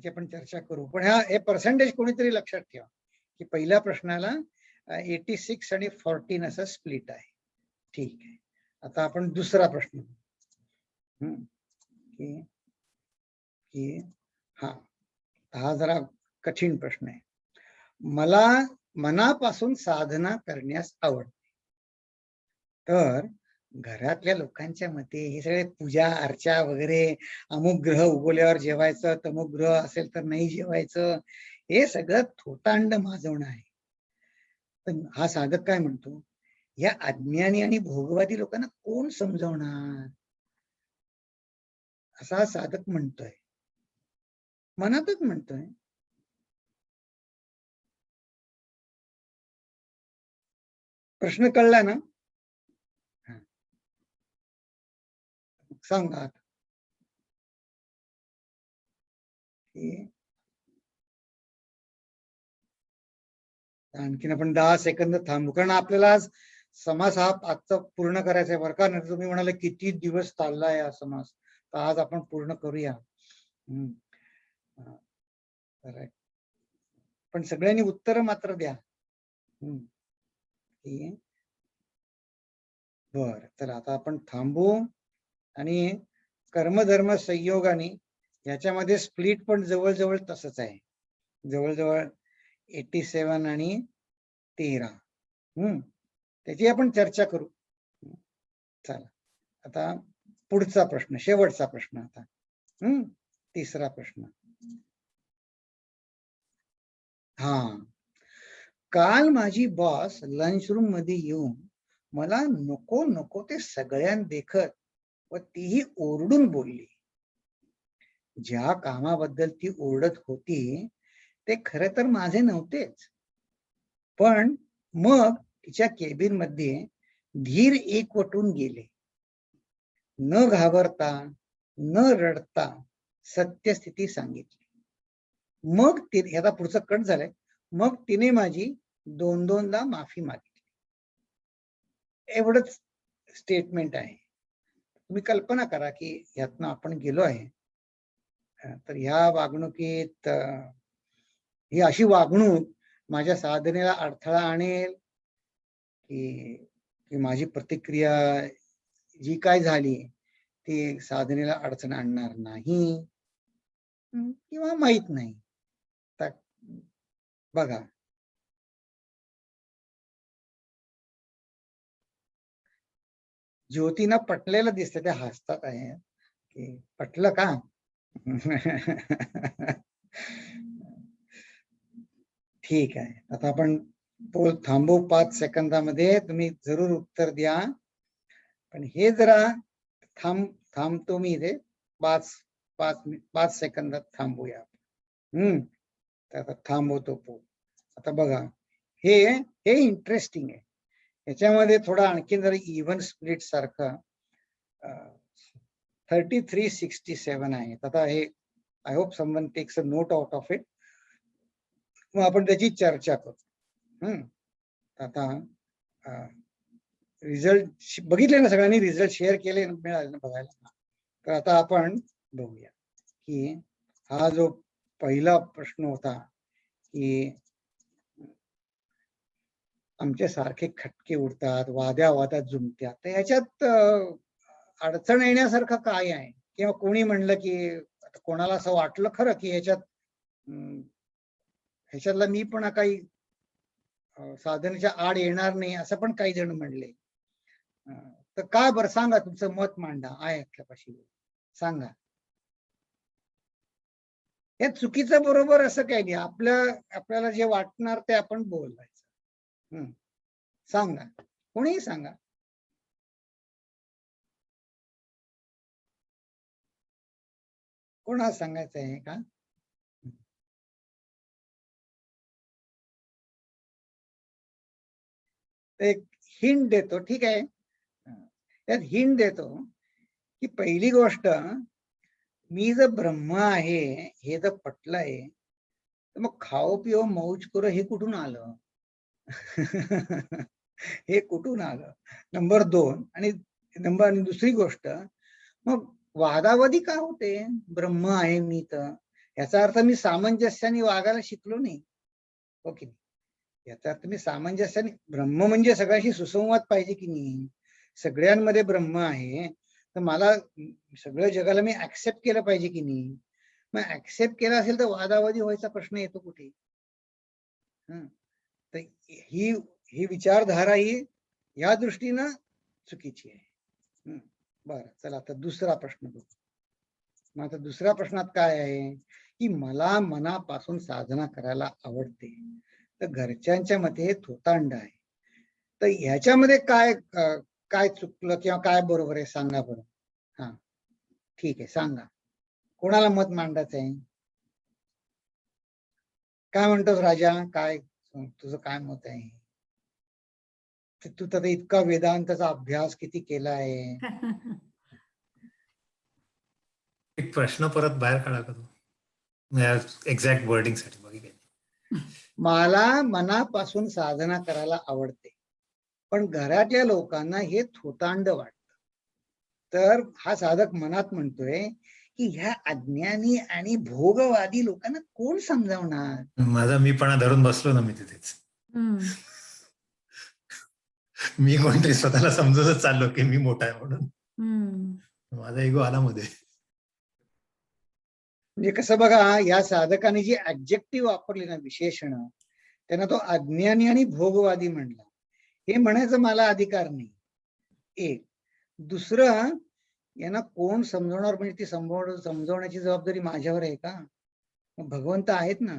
त्याची आपण चर्चा करू. पण हे पर्सेंटेज कोणीतरी लक्षात ठेवा की पहिल्या प्रश्नाला 86 आणि 14 असं स्प्लिट आहे. ठीक आहे. आता आपण दुसरा प्रश्न हा जरा कठीण प्रश्न आहे. मला मनापासून साधना करण्यास आवडते, तर घरातल्या लोकांच्या मते हे सगळे पूजा अर्चा वगैरे, अमुक ग्रह उगवल्यावर जेवायचं, तमुक ग्रह असेल तर नाही जेवायचं, हे सगळं थोतांड माजवणं आहे. पण हा साधक काय म्हणतो, या अज्ञानी आणि भोगवादी लोकांना कोण समजवणार, असा हा साधक म्हणतोय, मनातच म्हणतोय. प्रश्न कळला ना? सांगा. आणखीन आपण 10 सेकंद थांबू, कारण आपल्याला आज समास हा आजचा पूर्ण करायचा आहे बरं का. नाही तुम्ही म्हणाले किती दिवस चाललाय हा समास, तर आज आपण पूर्ण करूया. पण सगळ्यांनी उत्तर मात्र द्या. बर, तर आता आपण थांबू. आणि कर्मधर्म संयोगाने याच्यामध्ये स्प्लिट पण जवळजवळ तसंच आहे, जवळजवळ 87 आणि 13. त्याची आपण चर्चा करू. चला आता पुढचा प्रश्न, शेवटचा प्रश्न आता. तिसरा प्रश्न. काल माझी बॉस लंच रूम मध्ये येऊन मला नको नको ते सगळ्यांना देखत व तीही ओरडून बोलली. ज्या कामाबद्दल ती ओरडत होती ते खरे तर माझे नव्हतेच, पण मग तिच्या केबिन मध्ये धीर एकवटून गेले. न घाबरता न रडता सत्यस्थिती सांगितली. मग तिने, आता पुढचं कट झालंय, मग तिने माझी 2-2दा माफी मागितली. एवढंच स्टेटमेंट आहे. तुम्ही कल्पना करा की यातनं आपण गेलो आहे, तर ह्या वागणुकीत ही अशी वागणूक माझ्या साधनेला अडथळा आणेल की माझी प्रतिक्रिया जी काय झाली ती साधनेला अडचण आणणार नाही, किंवा माहित नाही. तर बघा, ज्योतीना पटलेलं दिसतं, त्या हसतात आहे की पटलं का. ठीक आहे, आता आपण पोल थांबू 5 सेकंदामध्ये. तुम्ही जरूर उत्तर द्या, पण हे जरा थांबतो मी इथे 5 सेकंदात थांबूया. आता थांबवतो पोल. आता बघा, हे इंटरेस्टिंग आहे. याच्यामध्ये थोडा आणखीन जरा इव्हन स्प्लिट सारखा 33-67 आहे. आता हे I hope someone takes a note out of it, मग आपण त्याची चर्चा करू. आता रिझल्ट बघितले ना सगळ्यांनी, रिझल्ट शेअर केले, मिळाले ना बघायला. तर आता आपण बघूया की हा जो पहिला प्रश्न होता की आमच्या सारखे खटके उडतात, वादात जुमत्यात, तर याच्यात अडचण येण्यासारखं काय आहे, किंवा कोणी म्हणलं की कोणाला असं वाटलं खरं की ह्याच्यातला मी पण काही साधनेच्या आड येणार नाही, असं पण काही जण म्हणले. तर काय बरं, सांगा तुमचं मत मांडा, आहे आपल्यापाशी, सांगा. हे चुकीचं बरोबर असं काही नाही, आपल्याला जे वाटणार ते आपण बोलायचं. सांगा, कोणीही सांगा. कोणाला सांगायचं आहे का? एक हिंट देतो, ठीक आहे. त्यात हिंट देतो की पहिली गोष्ट, मी जर ब्रह्म आहे हे जर पटलंय, तर मग खाओ पिओ मौज करो हे कुठून आलं? हे कुठून आलं? नंबर 2. आणि दुसरी गोष्ट, मग वादावादी का होते? ब्रह्म आहे मी तर, याचा अर्थ मी सामंजस्याने वागायला शिकलो नाही, हो की नाही? याचा अर्थ मी सामंजस्याने, ब्रह्म म्हणजे सगळ्याशी सुसंवाद पाहिजे की नाही, सगळ्यांमध्ये ब्रह्म आहे, तर मला सगळ्या जगाला मी ऍक्सेप्ट केलं पाहिजे की नाही. मग ऍक्सेप्ट केलं असेल तर वादावादी व्हायचा प्रश्न येतो कुठे? हं. तर ही ही विचारधारा ही या दृष्टीनं चुकीची आहे. बरं, चला आता दुसरा प्रश्न बघू. मग आता दुसऱ्या प्रश्नात काय आहे की मला मनापासून साधना करायला आवडते, तर घरच्यांच्या मते हे थोतांड आहे. तर ह्याच्यामध्ये काय काय चुकलं किंवा काय बरोबर आहे सांगा बरं. हा, ठीक आहे, सांगा. कोणाला मत मांडायचं आहे? काय म्हणतोस राजा? काय तुझं काय मत आहे? तू तर इतका वेदांताचा अभ्यास किती केला आहे. एक प्रश्न परत बाहेर काढा का तू एक्झॅक्ट वर्डिंग साठी बघितलं. मला मनापासून साधना करायला आवडते, पण घरातल्या लोकांना हे थोतांड वाटतं. तर हा साधक मनात म्हणतोय की ह्या अज्ञानी आणि भोगवादी लोकांना कोण समजावणार. माझा मीपणा धरून बसलो ना मी तिथेच. मी कोणतरी स्वतःला समजतच चाललो की मी मोठा आहे म्हणून. माझा इगो आला मध्ये. म्हणजे कसं बघा, या साधकाने जी ऍब्जेक्टिव्ह वापरली ना, विशेषण, त्यांना तो अज्ञानी आणि भोगवादी म्हणला. हे म्हणायचं मला अधिकार नाही. एक. दुसरं, यांना कोण समजवणार? म्हणजे ती समजवण्याची जबाबदारी माझ्यावर आहे का? भगवंत आहेत ना.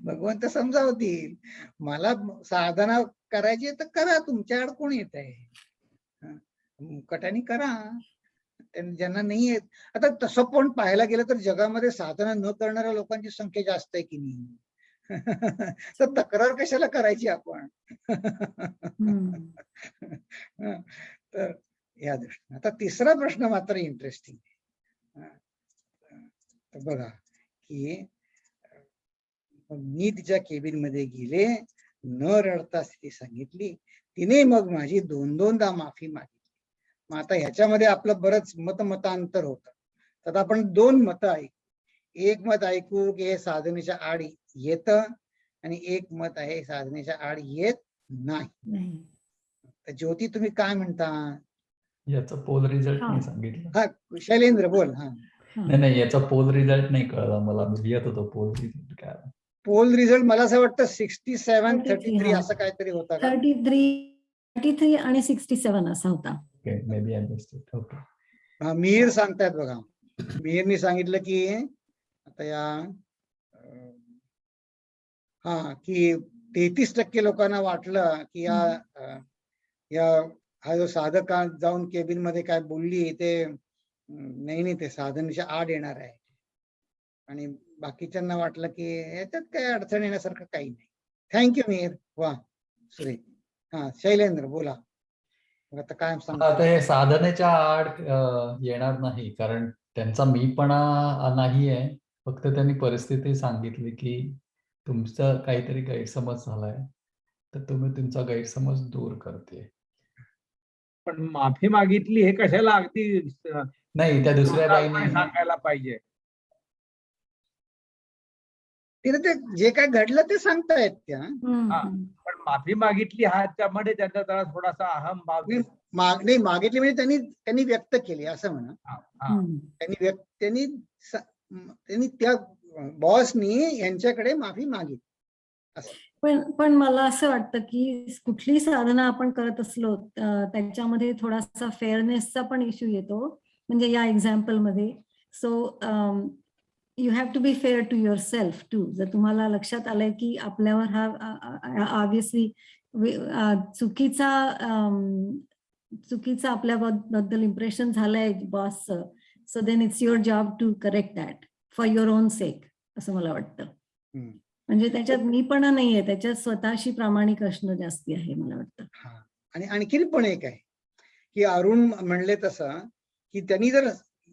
भगवंत समजावतील. मला साधना करायची तर करा, तुमच्याकडे कोण येत आहे? मुकाट्याने करा. ज्यांना नाही येत, आता तसं पण पाहायला गेलं तर जगामध्ये साधना न करणाऱ्या लोकांची संख्या जास्त आहे की नाही. तर तक्रार कशाला करायची आपण? तर या दृष्टीने आता तिसरा प्रश्न मात्र इंटरेस्टिंग आहे. तर बघा की मी तिच्या केबिन मध्ये गेले, न रडता स्थिती सांगितली, तिने मग माझी 2-2दा माफी मागितली. मग आता ह्याच्यामध्ये आपलं बरंच मतांतर होतं. तर आपण 2 मतं ऐकू. एक मत ऐकू की हे साधनेच्या आड येतं, आणि एक मत आहे साधनेच्या आड येत नाही. तर ज्योती, तुम्ही काय म्हणता? याचा पोल रिझल्ट नाही सांगितलं. हा, शैलेंद्र बोल. हा, नाही, याचा पोल रिझल्ट नाही कळला मला. लिहित होतो पोल रिझल्ट काय. पोल रिझल्ट मला असं वाटतं 67-33 असं काहीतरी होता का? 33 आणि 67 असा होता. Maybe I mistake. Okay. Mihir सांगतायत बघा. मिहीरनी सांगितलं की आता की 33% लोकांना वाटलं की हा जो साधक जाऊन केबिन मध्ये काय बोलली ते नाही ते साधनेच्या आड येणार आहे, आणि बाकीच्यांना वाटलं की याच्यात काय अडचण येण्यासारखं काही नाही. थँक्यू मिहीर. वा, सुरेश. हा, शैलेंद्र बोला. आता काय सांगता? आता हे साधनेच्या आड येणार नाही, कारण त्यांचा मीपणा नाही आहे. फक्त त्यांनी परिस्थिती सांगितली की तुमचा काहीतरी गैरसमज झालाय, तर तुम्ही तुमचा गैरसमज दूर करते. पण माफी मागितली हे कशाला अगदी नाही, त्या दुसऱ्या बाईने सांगायला पाहिजे. तिने ते जे काय घडलं ते सांगतायत त्या. पण माफी मागितली हा त्यामध्ये त्याचा जरा थोडासा अहम भाव. नाही, मागितली म्हणजे त्यांनी व्यक्त केली असं म्हणा. त्यांनी त्या बॉसनी यांच्याकडे माफी मागितली. पण मला असं वाटतं की कुठली साधना आपण करत असलो त्याच्यामध्ये थोडासा फेअरनेसचा पण इश्यू येतो. म्हणजे या एक्झाम्पल मध्ये, so you have to be fair to yourself too. जर तुम्हाला लक्षात आलंय की आपल्यावर हा ऑब्विसली चुकीचा आपल्याबद्दल इम्प्रेशन झालंय बॉसचं, so then it's your job to correct that for your own sake, असं मला वाटतं. म्हणजे त्याच्यात मीपणा नाहीये, त्याच्यात स्वतःशी प्रामाणिक असणं जास्ती आहे मला वाटतं. आणि आणखीन पण एक आहे की अरुण म्हणले तसं की त्यांनी जर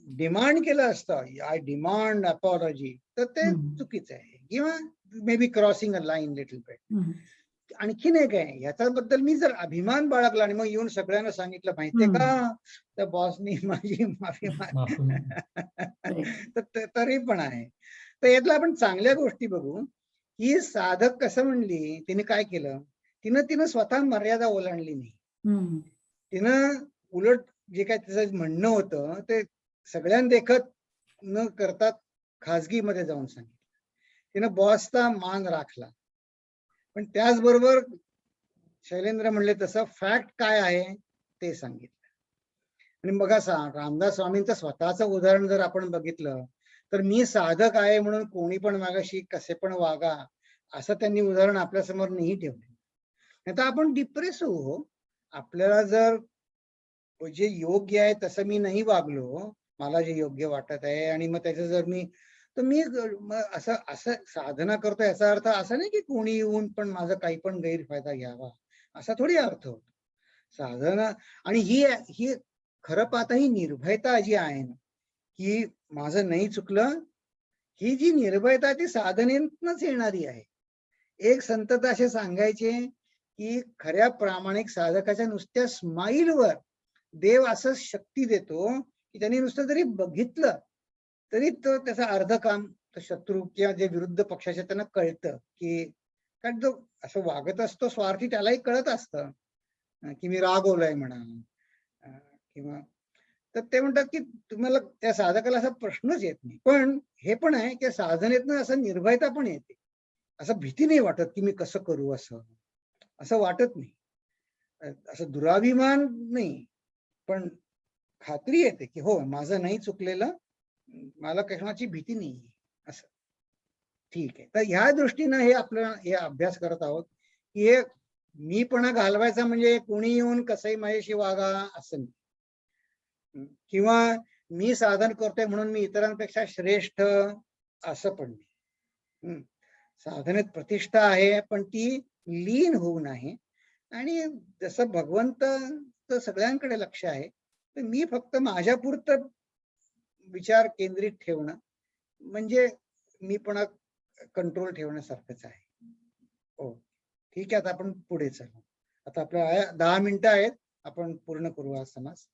डिमांड केलं असतं, आय डिमांड अपॉलॉजी, तर ते चुकीचं आहे, किंवा may be crossing a line little bit. आणखीन एक आहे, याच्याबद्दल मी जर अभिमान बाळगला आणि मग येऊन सगळ्यांना सांगितलं, माहितीये का त्या बॉसनी माझी माफी माफी तरी पण आहे. तर यातला आपण चांगल्या गोष्टी बघू. ही साधक कसं म्हणली, तिने काय केलं, तिनं स्वतः मर्यादा ओलांडली नाही. तिनं उलट जे काय तिचं म्हणणं होतं ते सगळ्यांना देखत न करता खाजगीमध्ये जाऊन सांगितलं. तिनं बॉसचा मान राखला. पण त्याचबरोबर शैलेंद्र म्हणले तसं फॅक्ट काय आहे ते सांगितलं. आणि बघा रामदास स्वामींचं स्वतःचं उदाहरण जर आपण बघितलं तर मी साधक आहे म्हणून कोणी पण मागाशी कसे पण वागा असं त्यांनी उदाहरण आपल्या समोर नाही ठेवलं. नाही तर आपण डिप्रेस होऊ. आपल्याला जर जे योग्य आहे तसं मी नाही वागलो, मला जे योग्य वाटत आहे आणि मग त्याचं जर मी असं साधना करतो याचा अर्थ असा नाही की कोणी येऊन पण माझा काही पण गैरफायदा घ्यावा, असा थोडी अर्थ होतो साधना. आणि ही खरं पाहता ही निर्भयता जी आहे ना, की माझं नाही चुकलं, ही जी निर्भयता ती साधनेतनच येणारी आहे. एक संत तर असे सांगायचे की खऱ्या प्रामाणिक साधकाच्या नुसत्या स्माईलवर देव असं शक्ती देतो की त्यांनी नुसतं जरी बघितलं तरी तो त्याचा अर्ध काम शत्रू किंवा जे विरुद्ध पक्षाचे त्यांना कळतं. की कारण जो असं वागत असतो स्वार्थी त्यालाही कळत असतं की मी रागवलोय म्हणा किंवा. तर ते म्हणतात की तुम्हाला त्या साधकाला असा प्रश्नच येत नाही. पण हे पण आहे की साधनेतनं असं निर्भयता पण येते, असं भीती नाही वाटत की मी कसं करू, असं वाटत नाही, असं दुराभिमान नाही, पण खात्री येते की हो माझं नाही चुकलेलं, मला कशाची भीती नाही असं. ठीक आहे. तर ह्या दृष्टीनं हे हे अभ्यास करत आहोत की हे मीपणा घालवायचा म्हणजे कोणी येऊन कसंही माझ्याशी वागा असं नाही, किंवा मी साधन करतोय म्हणून मी इतरांपेक्षा श्रेष्ठ असं पण नाही. साधनेत प्रतिष्ठा आहे पण ती लीन होऊ नये. आणि जसं भगवंत सगळ्यांकडे लक्ष आहे तर मी फक्त माझ्यापुरतं विचार केंद्रित ठेवणं म्हणजे मी पण कंट्रोल ठेवण्यासारखंच आहे. हो ठीक आहे. आता आपण पुढे चालू. आता आपल्या 10 मिनिटं आहेत, आपण पूर्ण करू हा समास.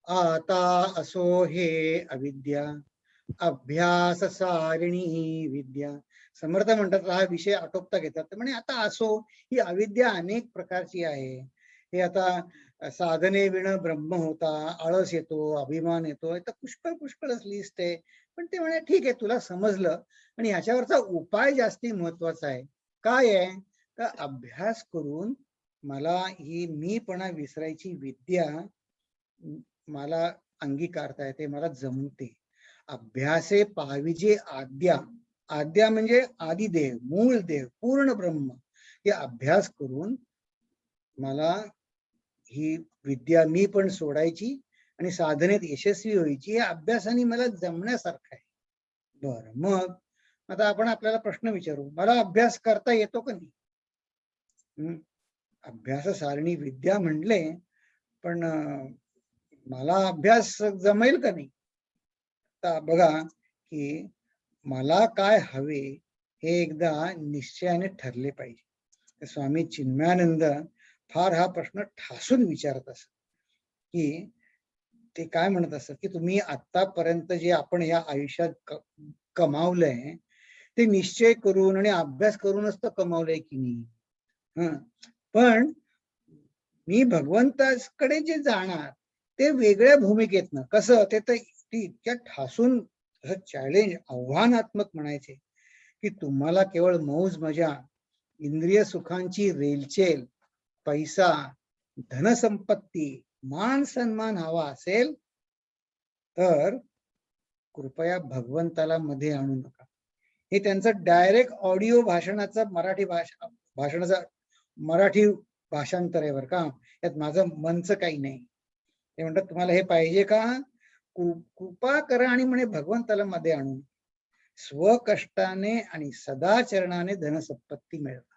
आता असो हे अविद्या अभ्यास सारिणी विद्या. समर्थ म्हणतात हा विषय आटोपता घेतात म्हणे आता असो ही अविद्या अनेक प्रकारची आहे. हे आता साधने विण ब्रह्म होता, आळस येतो, अभिमान येतो, तर पुष्कळच लिस्ट आहे. पण ते म्हणे ठीक आहे तुला समजलं आणि ह्याच्यावरचा उपाय जास्ती महत्वाचा आहे. काय आहे तर अभ्यास करून मला ही मीपणा विसरायची विद्या मला अंगीकारता येते, मला जमते. अभ्यासे पाविजे आद्या म्हणजे आदिदेव, मूळ देव, पूर्ण ब्रह्म. हे अभ्यास करून मला ही विद्या मी पण सोडायची आणि साधनेत यशस्वी व्हायची. या अभ्यासाने मला जमण्यासारखं आहे. बरं, मग आता आपण आपल्याला प्रश्न विचारू, मला अभ्यास करता येतो का नाही? अभ्यास सारणी विद्या म्हणले पण मला अभ्यास जमेल का नाही? तर बघा की मला काय हवे हे एकदा निश्चयाने ठरले पाहिजे. स्वामी चिन्मयानंद फार हा प्रश्न ठासून विचारत असत की ते काय म्हणत असत की तुम्ही आतापर्यंत जे आपण या आयुष्यात कमावलंय ते निश्चय करून आणि अभ्यास करूनच तर कमावलंय की नाही. पण मी भगवंताकडे जे जाणार ते वेगळ्या भूमिकेतनं कसं ते तर ती इतक्या ठासून चॅलेंज आव्हानात्मक म्हणायचे की तुम्हाला केवळ मौज मजा इंद्रिय सुखांची रेलचेल, पैसा, धनसंपत्ती, मान सन्मान हवा असेल तर कृपया भगवंताला मध्ये आणू नका. हे त्यांचं डायरेक्ट ऑडिओ भाषणाचं मराठी भाषांतर आहे बरं का, यात माझं मनचं काही नाही. ते म्हणतात तुम्हाला हे पाहिजे का, कृपा करा आणि म्हणे भगवंताला मध्ये आणून स्वकष्टाने आणि सदाचरणाने धनसंपत्ती मिळवा.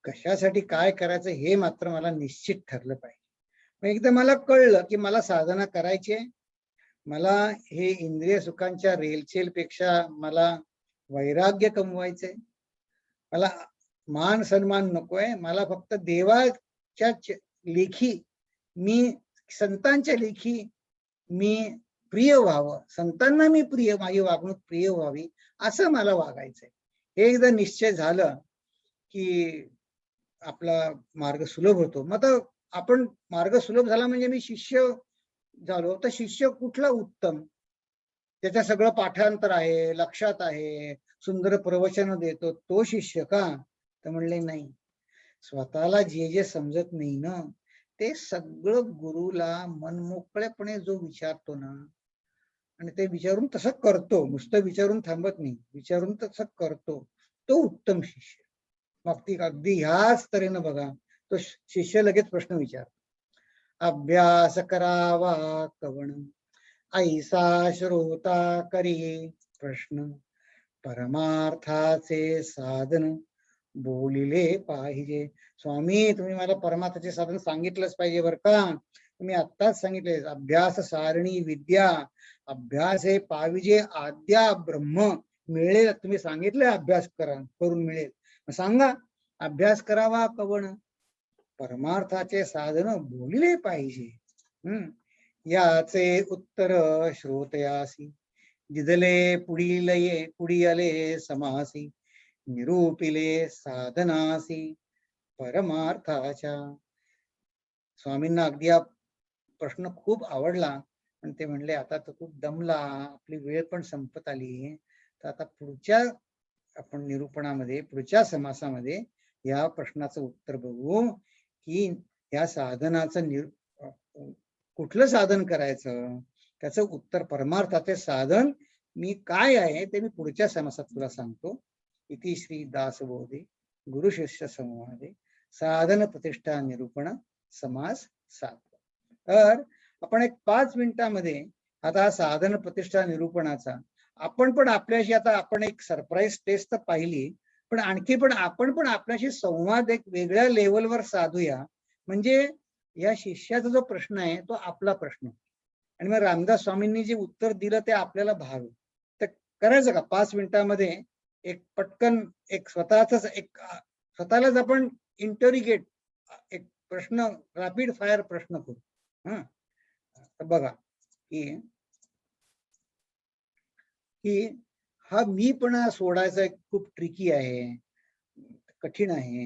कशासाठी काय करायचं हे मात्र मला निश्चित ठरलं पाहिजे. एकदा मला कळलं की मला साधना करायची आहे, मला हे इंद्रिय सुखांच्या रेलचेलपेक्षा मला वैराग्य कमवायचंय. मला मान सन्मान नकोय. मला फक्त देवाच्या लेखी, मी संतांच्या लेखी मी प्रिय व्हावं, संतांना मी प्रिय, माझी वागणूक प्रिय व्हावी असं मला वागायचंय. हे एकदा निश्चय झालं की आपला मार्ग सुलभ होतो. मग आता आपण मार्ग सुलभ झाला म्हणजे मी शिष्य झालो, तर शिष्य कुठला उत्तम? त्याचं सगळं पाठांतर आहे, लक्षात आहे, सुंदर प्रवचन देतो, तो शिष्य का? तर म्हणले नाही. स्वतःला जे जे समजत नाही ना, ते सगळं गुरुला मनमोकळेपणे जो विचारतो ना, आणि ते विचारून तसं करतो, नुसतं विचारून थांबत नाही, विचारून तसं करतो, तो उत्तम शिष्य. मग ती अगदी ह्याच तऱ्हेनं बघा, तो शिष्य लगेच प्रश्न विचारतो. अभ्यास करावा कवण, ऐसा श्रोता करी प्रश्न, परमार्थाचे साधन बोलिले पाहिजे. स्वामी, तुम्ही मला परमार्थाचे साधन सांगितलंच पाहिजे बरं का. तुम्ही आत्ताच सांगितले, अभ्यास सारणी विद्या, अभ्यास हे पाहिजे आद्या ब्रह्म मिळेल. तुम्ही सांगितले अभ्यास करून मिळेल. सांगा, अभ्यास करावा कवण, परमार्थाचे साधन बोलिले पाहिजे. याचे उत्तर श्रोतयासी, दिदले पुढीले समासी, निरूपिले साधनासी परमार्थाच्या. स्वामींना अगदी हा प्रश्न खूप आवडला आणि ते म्हणले, आता तर खूप दमला, आपली वेळ पण संपत आली, तर आता पुढच्या आपण निरूपणामध्ये, पुढच्या समासामध्ये या प्रश्नाचं उत्तर बघू की या साधनाचं कुठलं साधन करायचं, त्याचं उत्तर, परमार्थाचे साधन मी काय आहे ते मी पुढच्या समासात तुला सांगतो. इति श्री दासबोधे गुरु शिष्य संवादे साधन प्रतिष्ठा निरूपण समास 7. तर आपण एक 5 मिनिटांमध्ये आता हा साधन प्रतिष्ठा निरूपणाचा आपण पण आपल्याशी, आता आपण एक सरप्राईज टेस्ट तर पाहिली, पण आणखी पण आपण पण आपल्याशी संवाद एक वेगळ्या लेवलवर साधूया. म्हणजे या शिष्याचा जो प्रश्न आहे तो आपला प्रश्न, आणि मग रामदास स्वामींनी जे उत्तर दिलं ते आपल्याला भावे. तर करायचं का 5 मिनिटांमध्ये एक पटकन एक स्वतःलाच आपण इंटरिगेट, एक प्रश्न, रॅपिड फायर प्रश्न करू. बघा की हा मीपणा सोडायचा खूप ट्रिकी आहे, कठीण आहे.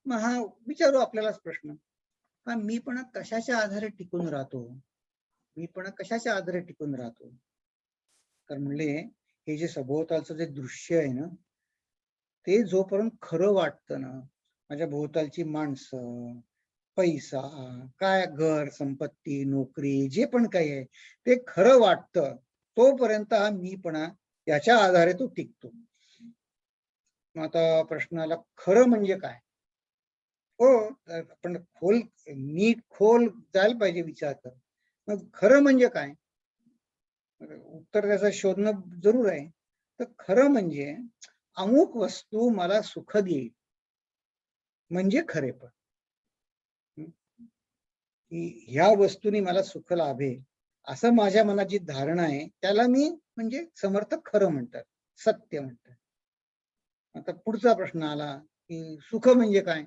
मग हा विचारू आपल्यालाच प्रश्न, हा मीपणा कशाच्या आधारे टिकून राहतो? मीपणा कशाच्या आधारे टिकून राहतो? तर म्हणले, हे जे सभोवतालचं जे दृश्य आहे ना, ते जोपर्यंत खरं वाटतं ना, माझ्या भोवतालची माणसं, पैसा, काय घर संपत्ती नोकरी जे पण काही आहे ते खरं वाटतं, तोपर्यंत हा मीपणा याच्या आधारे तो टिकतो. मग आता प्रश्नाला खरं म्हणजे काय? हो, आपण नीट खोल जायला पाहिजे विचार कर. मग खरं म्हणजे काय? उत्तर त्याचं शोधणं जरूर आहे. तर खरं म्हणजे अमुक वस्तू मला सुख देईल म्हणजे खरेपण. की ह्या वस्तूने मला सुख लाभेल असं माझ्या मनात जी धारणा आहे त्याला मी म्हणजे समर्थक खरं म्हणतात, सत्य म्हणतात. आता पुढचा प्रश्न आला की सुख म्हणजे काय?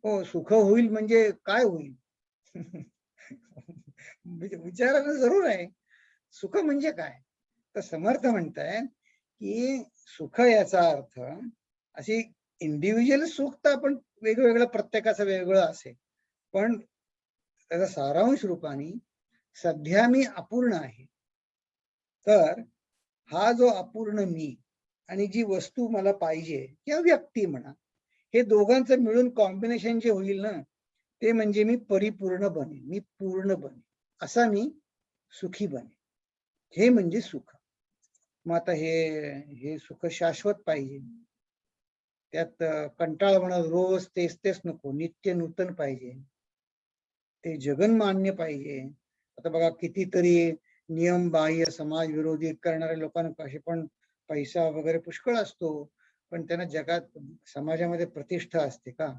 हो, सुख होईल म्हणजे काय होईल? विचारायला जरूर आहे, सुख म्हणजे काय? तर समर्थ म्हणतायत की सुख याचा अर्थ अशी इंडिव्हिज्युअल सुख तर आपण वेगवेगळं, प्रत्येकाचं वेगळं असेल, पण त्याचा सारांश रूपाने सध्या मी अपूर्ण आहे. तर हा जो अपूर्ण मी आणि जी वस्तू मला पाहिजे किंवा व्यक्ती म्हणा, हे दोघांचं मिळून कॉम्बिनेशन जे होईल ना, ते म्हणजे मी परिपूर्ण बने, मी पूर्ण बने, असा मी सुखी बने. हे म्हणजे सुख. मग आता हे सुख शाश्वत पाहिजे, त्यात कंटाळवाणं रोज तेच तेच नको, नित्य नूतन पाहिजे, ते जगन्मान्य पाहिजे. आता बघा, कितीतरी नियम बाह्य समाज विरोधी करणाऱ्या लोकांना कसे पण पैसा वगैरे पुष्कळ असतो, पण त्यांना जगात समाजामध्ये प्रतिष्ठा असते का?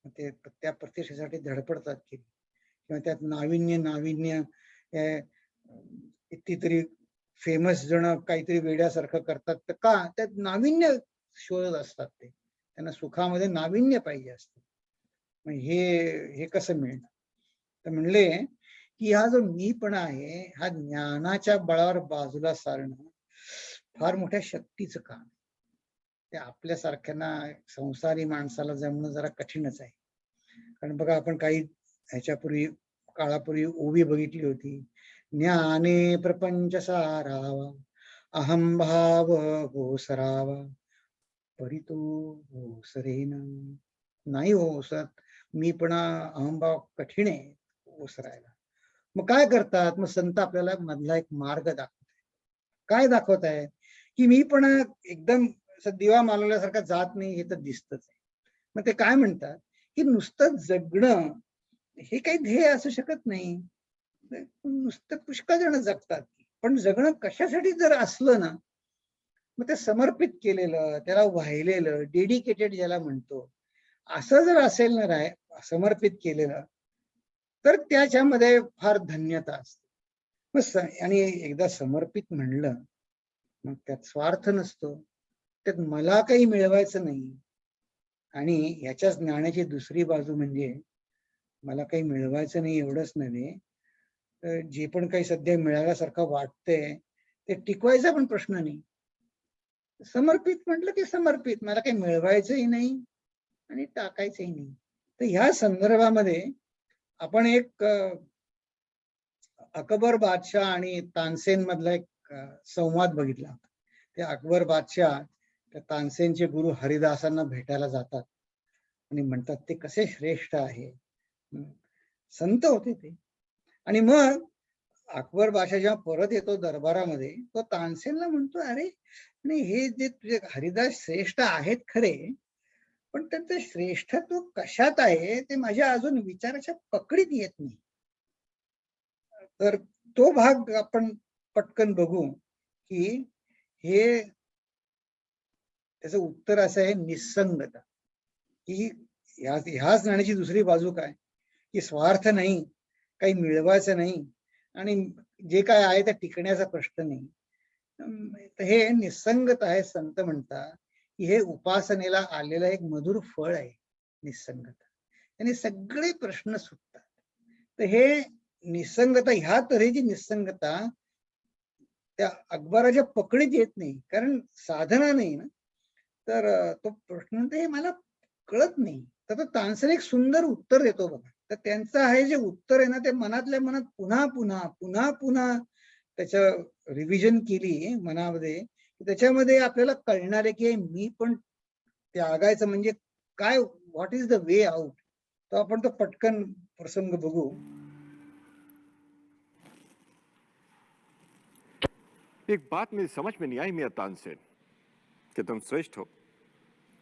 ते त्या प्रतिष्ठेसाठी धडपडतात की, किंवा त्यात नाविन्य कितीतरी फेमस जण काहीतरी वेड्यासारखं करतात, तर का? त्यात नाविन्य शोधत असतात. ते त्यांना सुखामध्ये नाविन्य पाहिजे असतं. मग हे कसं मिळणार? तर म्हणले की हा जो मीपणा आहे, हा ज्ञानाच्या बळावर बाजूला सारणं फार मोठ्या शक्तीचं काम. ते आपल्यासारख्यांना संसारी माणसाला जमणं जरा कठीणच आहे. कारण बघा, आपण काही ह्याच्यापूर्वी काळापूर्वी ओवी बघितली होती. ज्ञाने प्रपंच सारावा, अहम भाव ओसरावा, परितो ओसरेन. नाही ओसत मीपणा, अहमभाव कठीण आहे ओसरायला. मग काय करतात? मग संत आपल्याला मधला एक मार्ग दाखवत. काय दाखवत आहे? की मीपणा एकदम असं दिवा मालवल्यासारखा जात नाही, हे तर दिसतच आहे. मग ते काय म्हणतात की नुसतं जगणं हे काही ध्येय असू शकत नाही. नुसतं पुष्कळ जण जगतात, पण जगणं कशासाठी जर असलं ना, मग ते समर्पित केलेलं, त्याला वाहिलेलं, डेडिकेटेड ज्याला म्हणतो, असं जर असेल ना समर्पित केलेलं, तर त्याच्यामध्ये फार धन्यता असते. आणि एकदा समर्पित म्हणलं, मग त्यात स्वार्थ नसतो, त्यात मला काही मिळवायचं नाही. आणि याच्याच ज्ञानाची दुसरी बाजू म्हणजे मला काही मिळवायचं नाही एवढंच नव्हे, तर जे पण काही सध्या मिळाल्यासारखं वाटतंय ते टिकवायचा पण प्रश्न नाही. समर्पित म्हटलं की समर्पित, मला काही मिळवायचंही नाही आणि टाकायचंही नाही. तर ह्या संदर्भामध्ये आपण एक अकबर बादशाह आणि तानसेन मधला एक संवाद बघितला. ते अकबर बादशाह त्या तानसेनचे गुरु हरिदासांना भेटायला जातात आणि म्हणतात ते कसे श्रेष्ठ आहे. संत होते ते. आणि मग अकबर बादशाह जेव्हा परत येतो दरबारामध्ये, तो तानसेनला म्हणतो, अरे नाही, हे जे तुझे हरिदास श्रेष्ठ आहेत खरे, पण त्यांचं श्रेष्ठत्व कशात आहे ते माझ्या अजून विचाराच्या पकडीत येत नाही. तर तो भाग आपण पटकन बघू की हे त्याचं उत्तर असं आहे, निसंगता. की ह्याच नाण्याची दुसरी बाजू काय? की स्वार्थ नाही, काही मिळवायचं नाही, आणि जे काय आहे ते टिकण्याचा प्रश्न नाही. तर हे निसंगत आहे. संत म्हणतात की हे उपासनेला आलेलं एक मधुर फळ आहे, निसंगता. आणि सगळे प्रश्न सुटतात. तर हे निसंगता, ह्या तऱ्हेची निसंगता त्या अकबराच्या पकडीत येत नाही, कारण साधना नाही ना. तर तो प्रश्न म्हणतो, हे मला कळत नाही. तर तानसेन एक सुंदर उत्तर देतो बघा. तर त्यांचं आहे जे उत्तर आहे ना, ते मनातल्या मनात पुन्हा पुन्हा पुन्हा पुन्हा त्याचं रिव्हिजन केली मनामध्ये, त्याच्यामध्ये आपल्याला कळणार आहे की मी पण त्यागायचं म्हणजे काय, what is the way out. तर आपण तो पटकन प्रसंग बघू. एक बात मेरी समझ में नहीं आई मियां तानसेन, कि तुम श्रेष्ठ हो,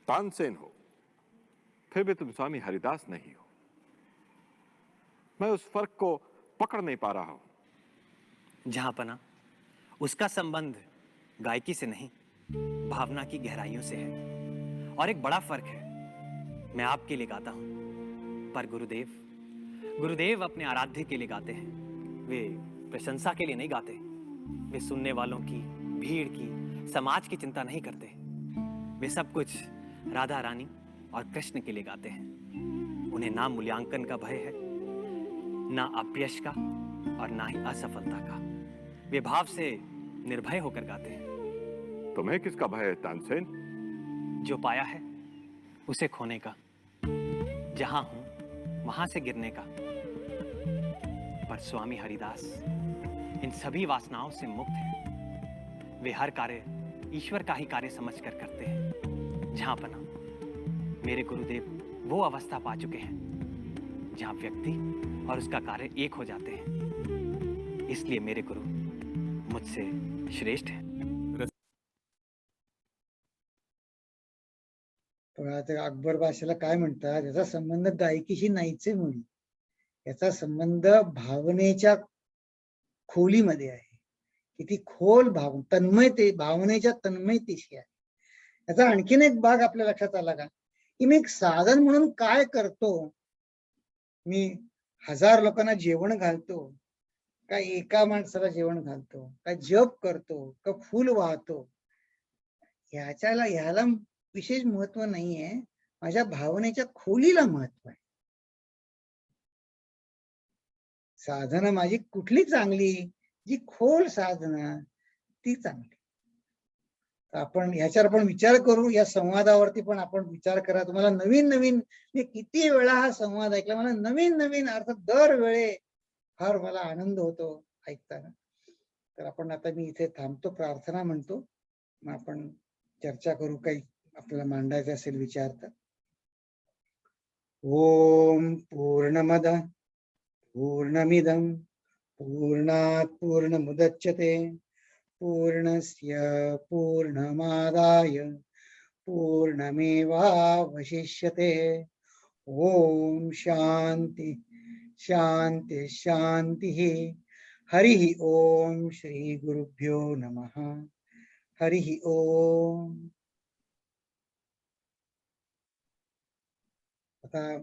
तानसेन हो, फिर भी तुम स्वामी हरिदास नहीं हो। मैं उस फर्क को पकड़ नहीं पा रहा हूं। जहांपना, उसका संबंध गायकी से नहीं, भावना की गहराइयों से है। और एक बड़ा फर्क है, मैं आपके लिए गाता हूं, पर गुरुदेव अपने आराध्य के लिए गाते हैं। वे प्रशंसा के लिए नहीं गाते, वे सुनने वालों की, भीड़ की, समाज की चिंता नहीं करते। वे सब कुछ राधा रानी और कृष्ण के लिए गाते हैं। उन्हें ना मूल्यांकन का भय है, ना अपयश का और ना ही असफलता का। वे भाव से निर्भय होकर गाते हैं। तुम्हें किसका भय है तानसेन? जो पाया है उसे खोने का, जहां हूं वहां से गिरने का। पर स्वामी हरिदास इन सभी वासनाओं से मुक्त हैं। वे हर कार्य ईश्वर का ही कार्य समझकर करते हैं। जहांपना, मेरे गुरुदेव वो अवस्था पा चुके हैं जहां व्यक्ति और उसका कार्य एक हो जाते हैं। इसलिए मेरे गुरु मुझसे श्रेष्ठ है। अकबर बादशाला काय म्हणतात, याचा संबंध गायकीशी नाहीच आहे मुली, याचा संबंध भावनेच्या खोलीमध्ये आहे. किती खोल भावनेच्या तन्मयतेशी आहे. याचा आणखीन एक भाग आपल्या लक्षात आला का, की मी एक साधन म्हणून काय करतो, मी 1000 लोकांना जेवण घालतो, काय एका माणसाला जेवण घालतो, काय जप करतो, का फूल वाहतो, ह्याला विशेष महत्व नाहीये. माझ्या भावनेच्या खोलीला महत्व आहे. साधना माझी कुठली चांगली, जी खोल साधना ती चांगली. आपण ह्याच्यावर पण विचार करू. या संवादावरती पण आपण विचार करा. तुम्हाला नवीन नवीन, मी किती वेळा हा संवाद ऐकला, मला नवीन नवीन अर्थ दरवेळे फार मला आनंद होतो ऐकताना. तर आपण आता मी इथे थांबतो, प्रार्थना म्हणतो, मग आपण चर्चा करू. काही आपल्याला मांडायचं असेल विचार तर. ओम पूर्णमद पूर्णमिदं पूर्णात् पूर्णमुदच्यते पूर्णस्य पूर्णमादाय पूर्णमेवावशिष्यते. ओम शांति शांति शांतिः. हरिः ओम. श्री गुरुभ्यो नमः. हरिः ओम. आता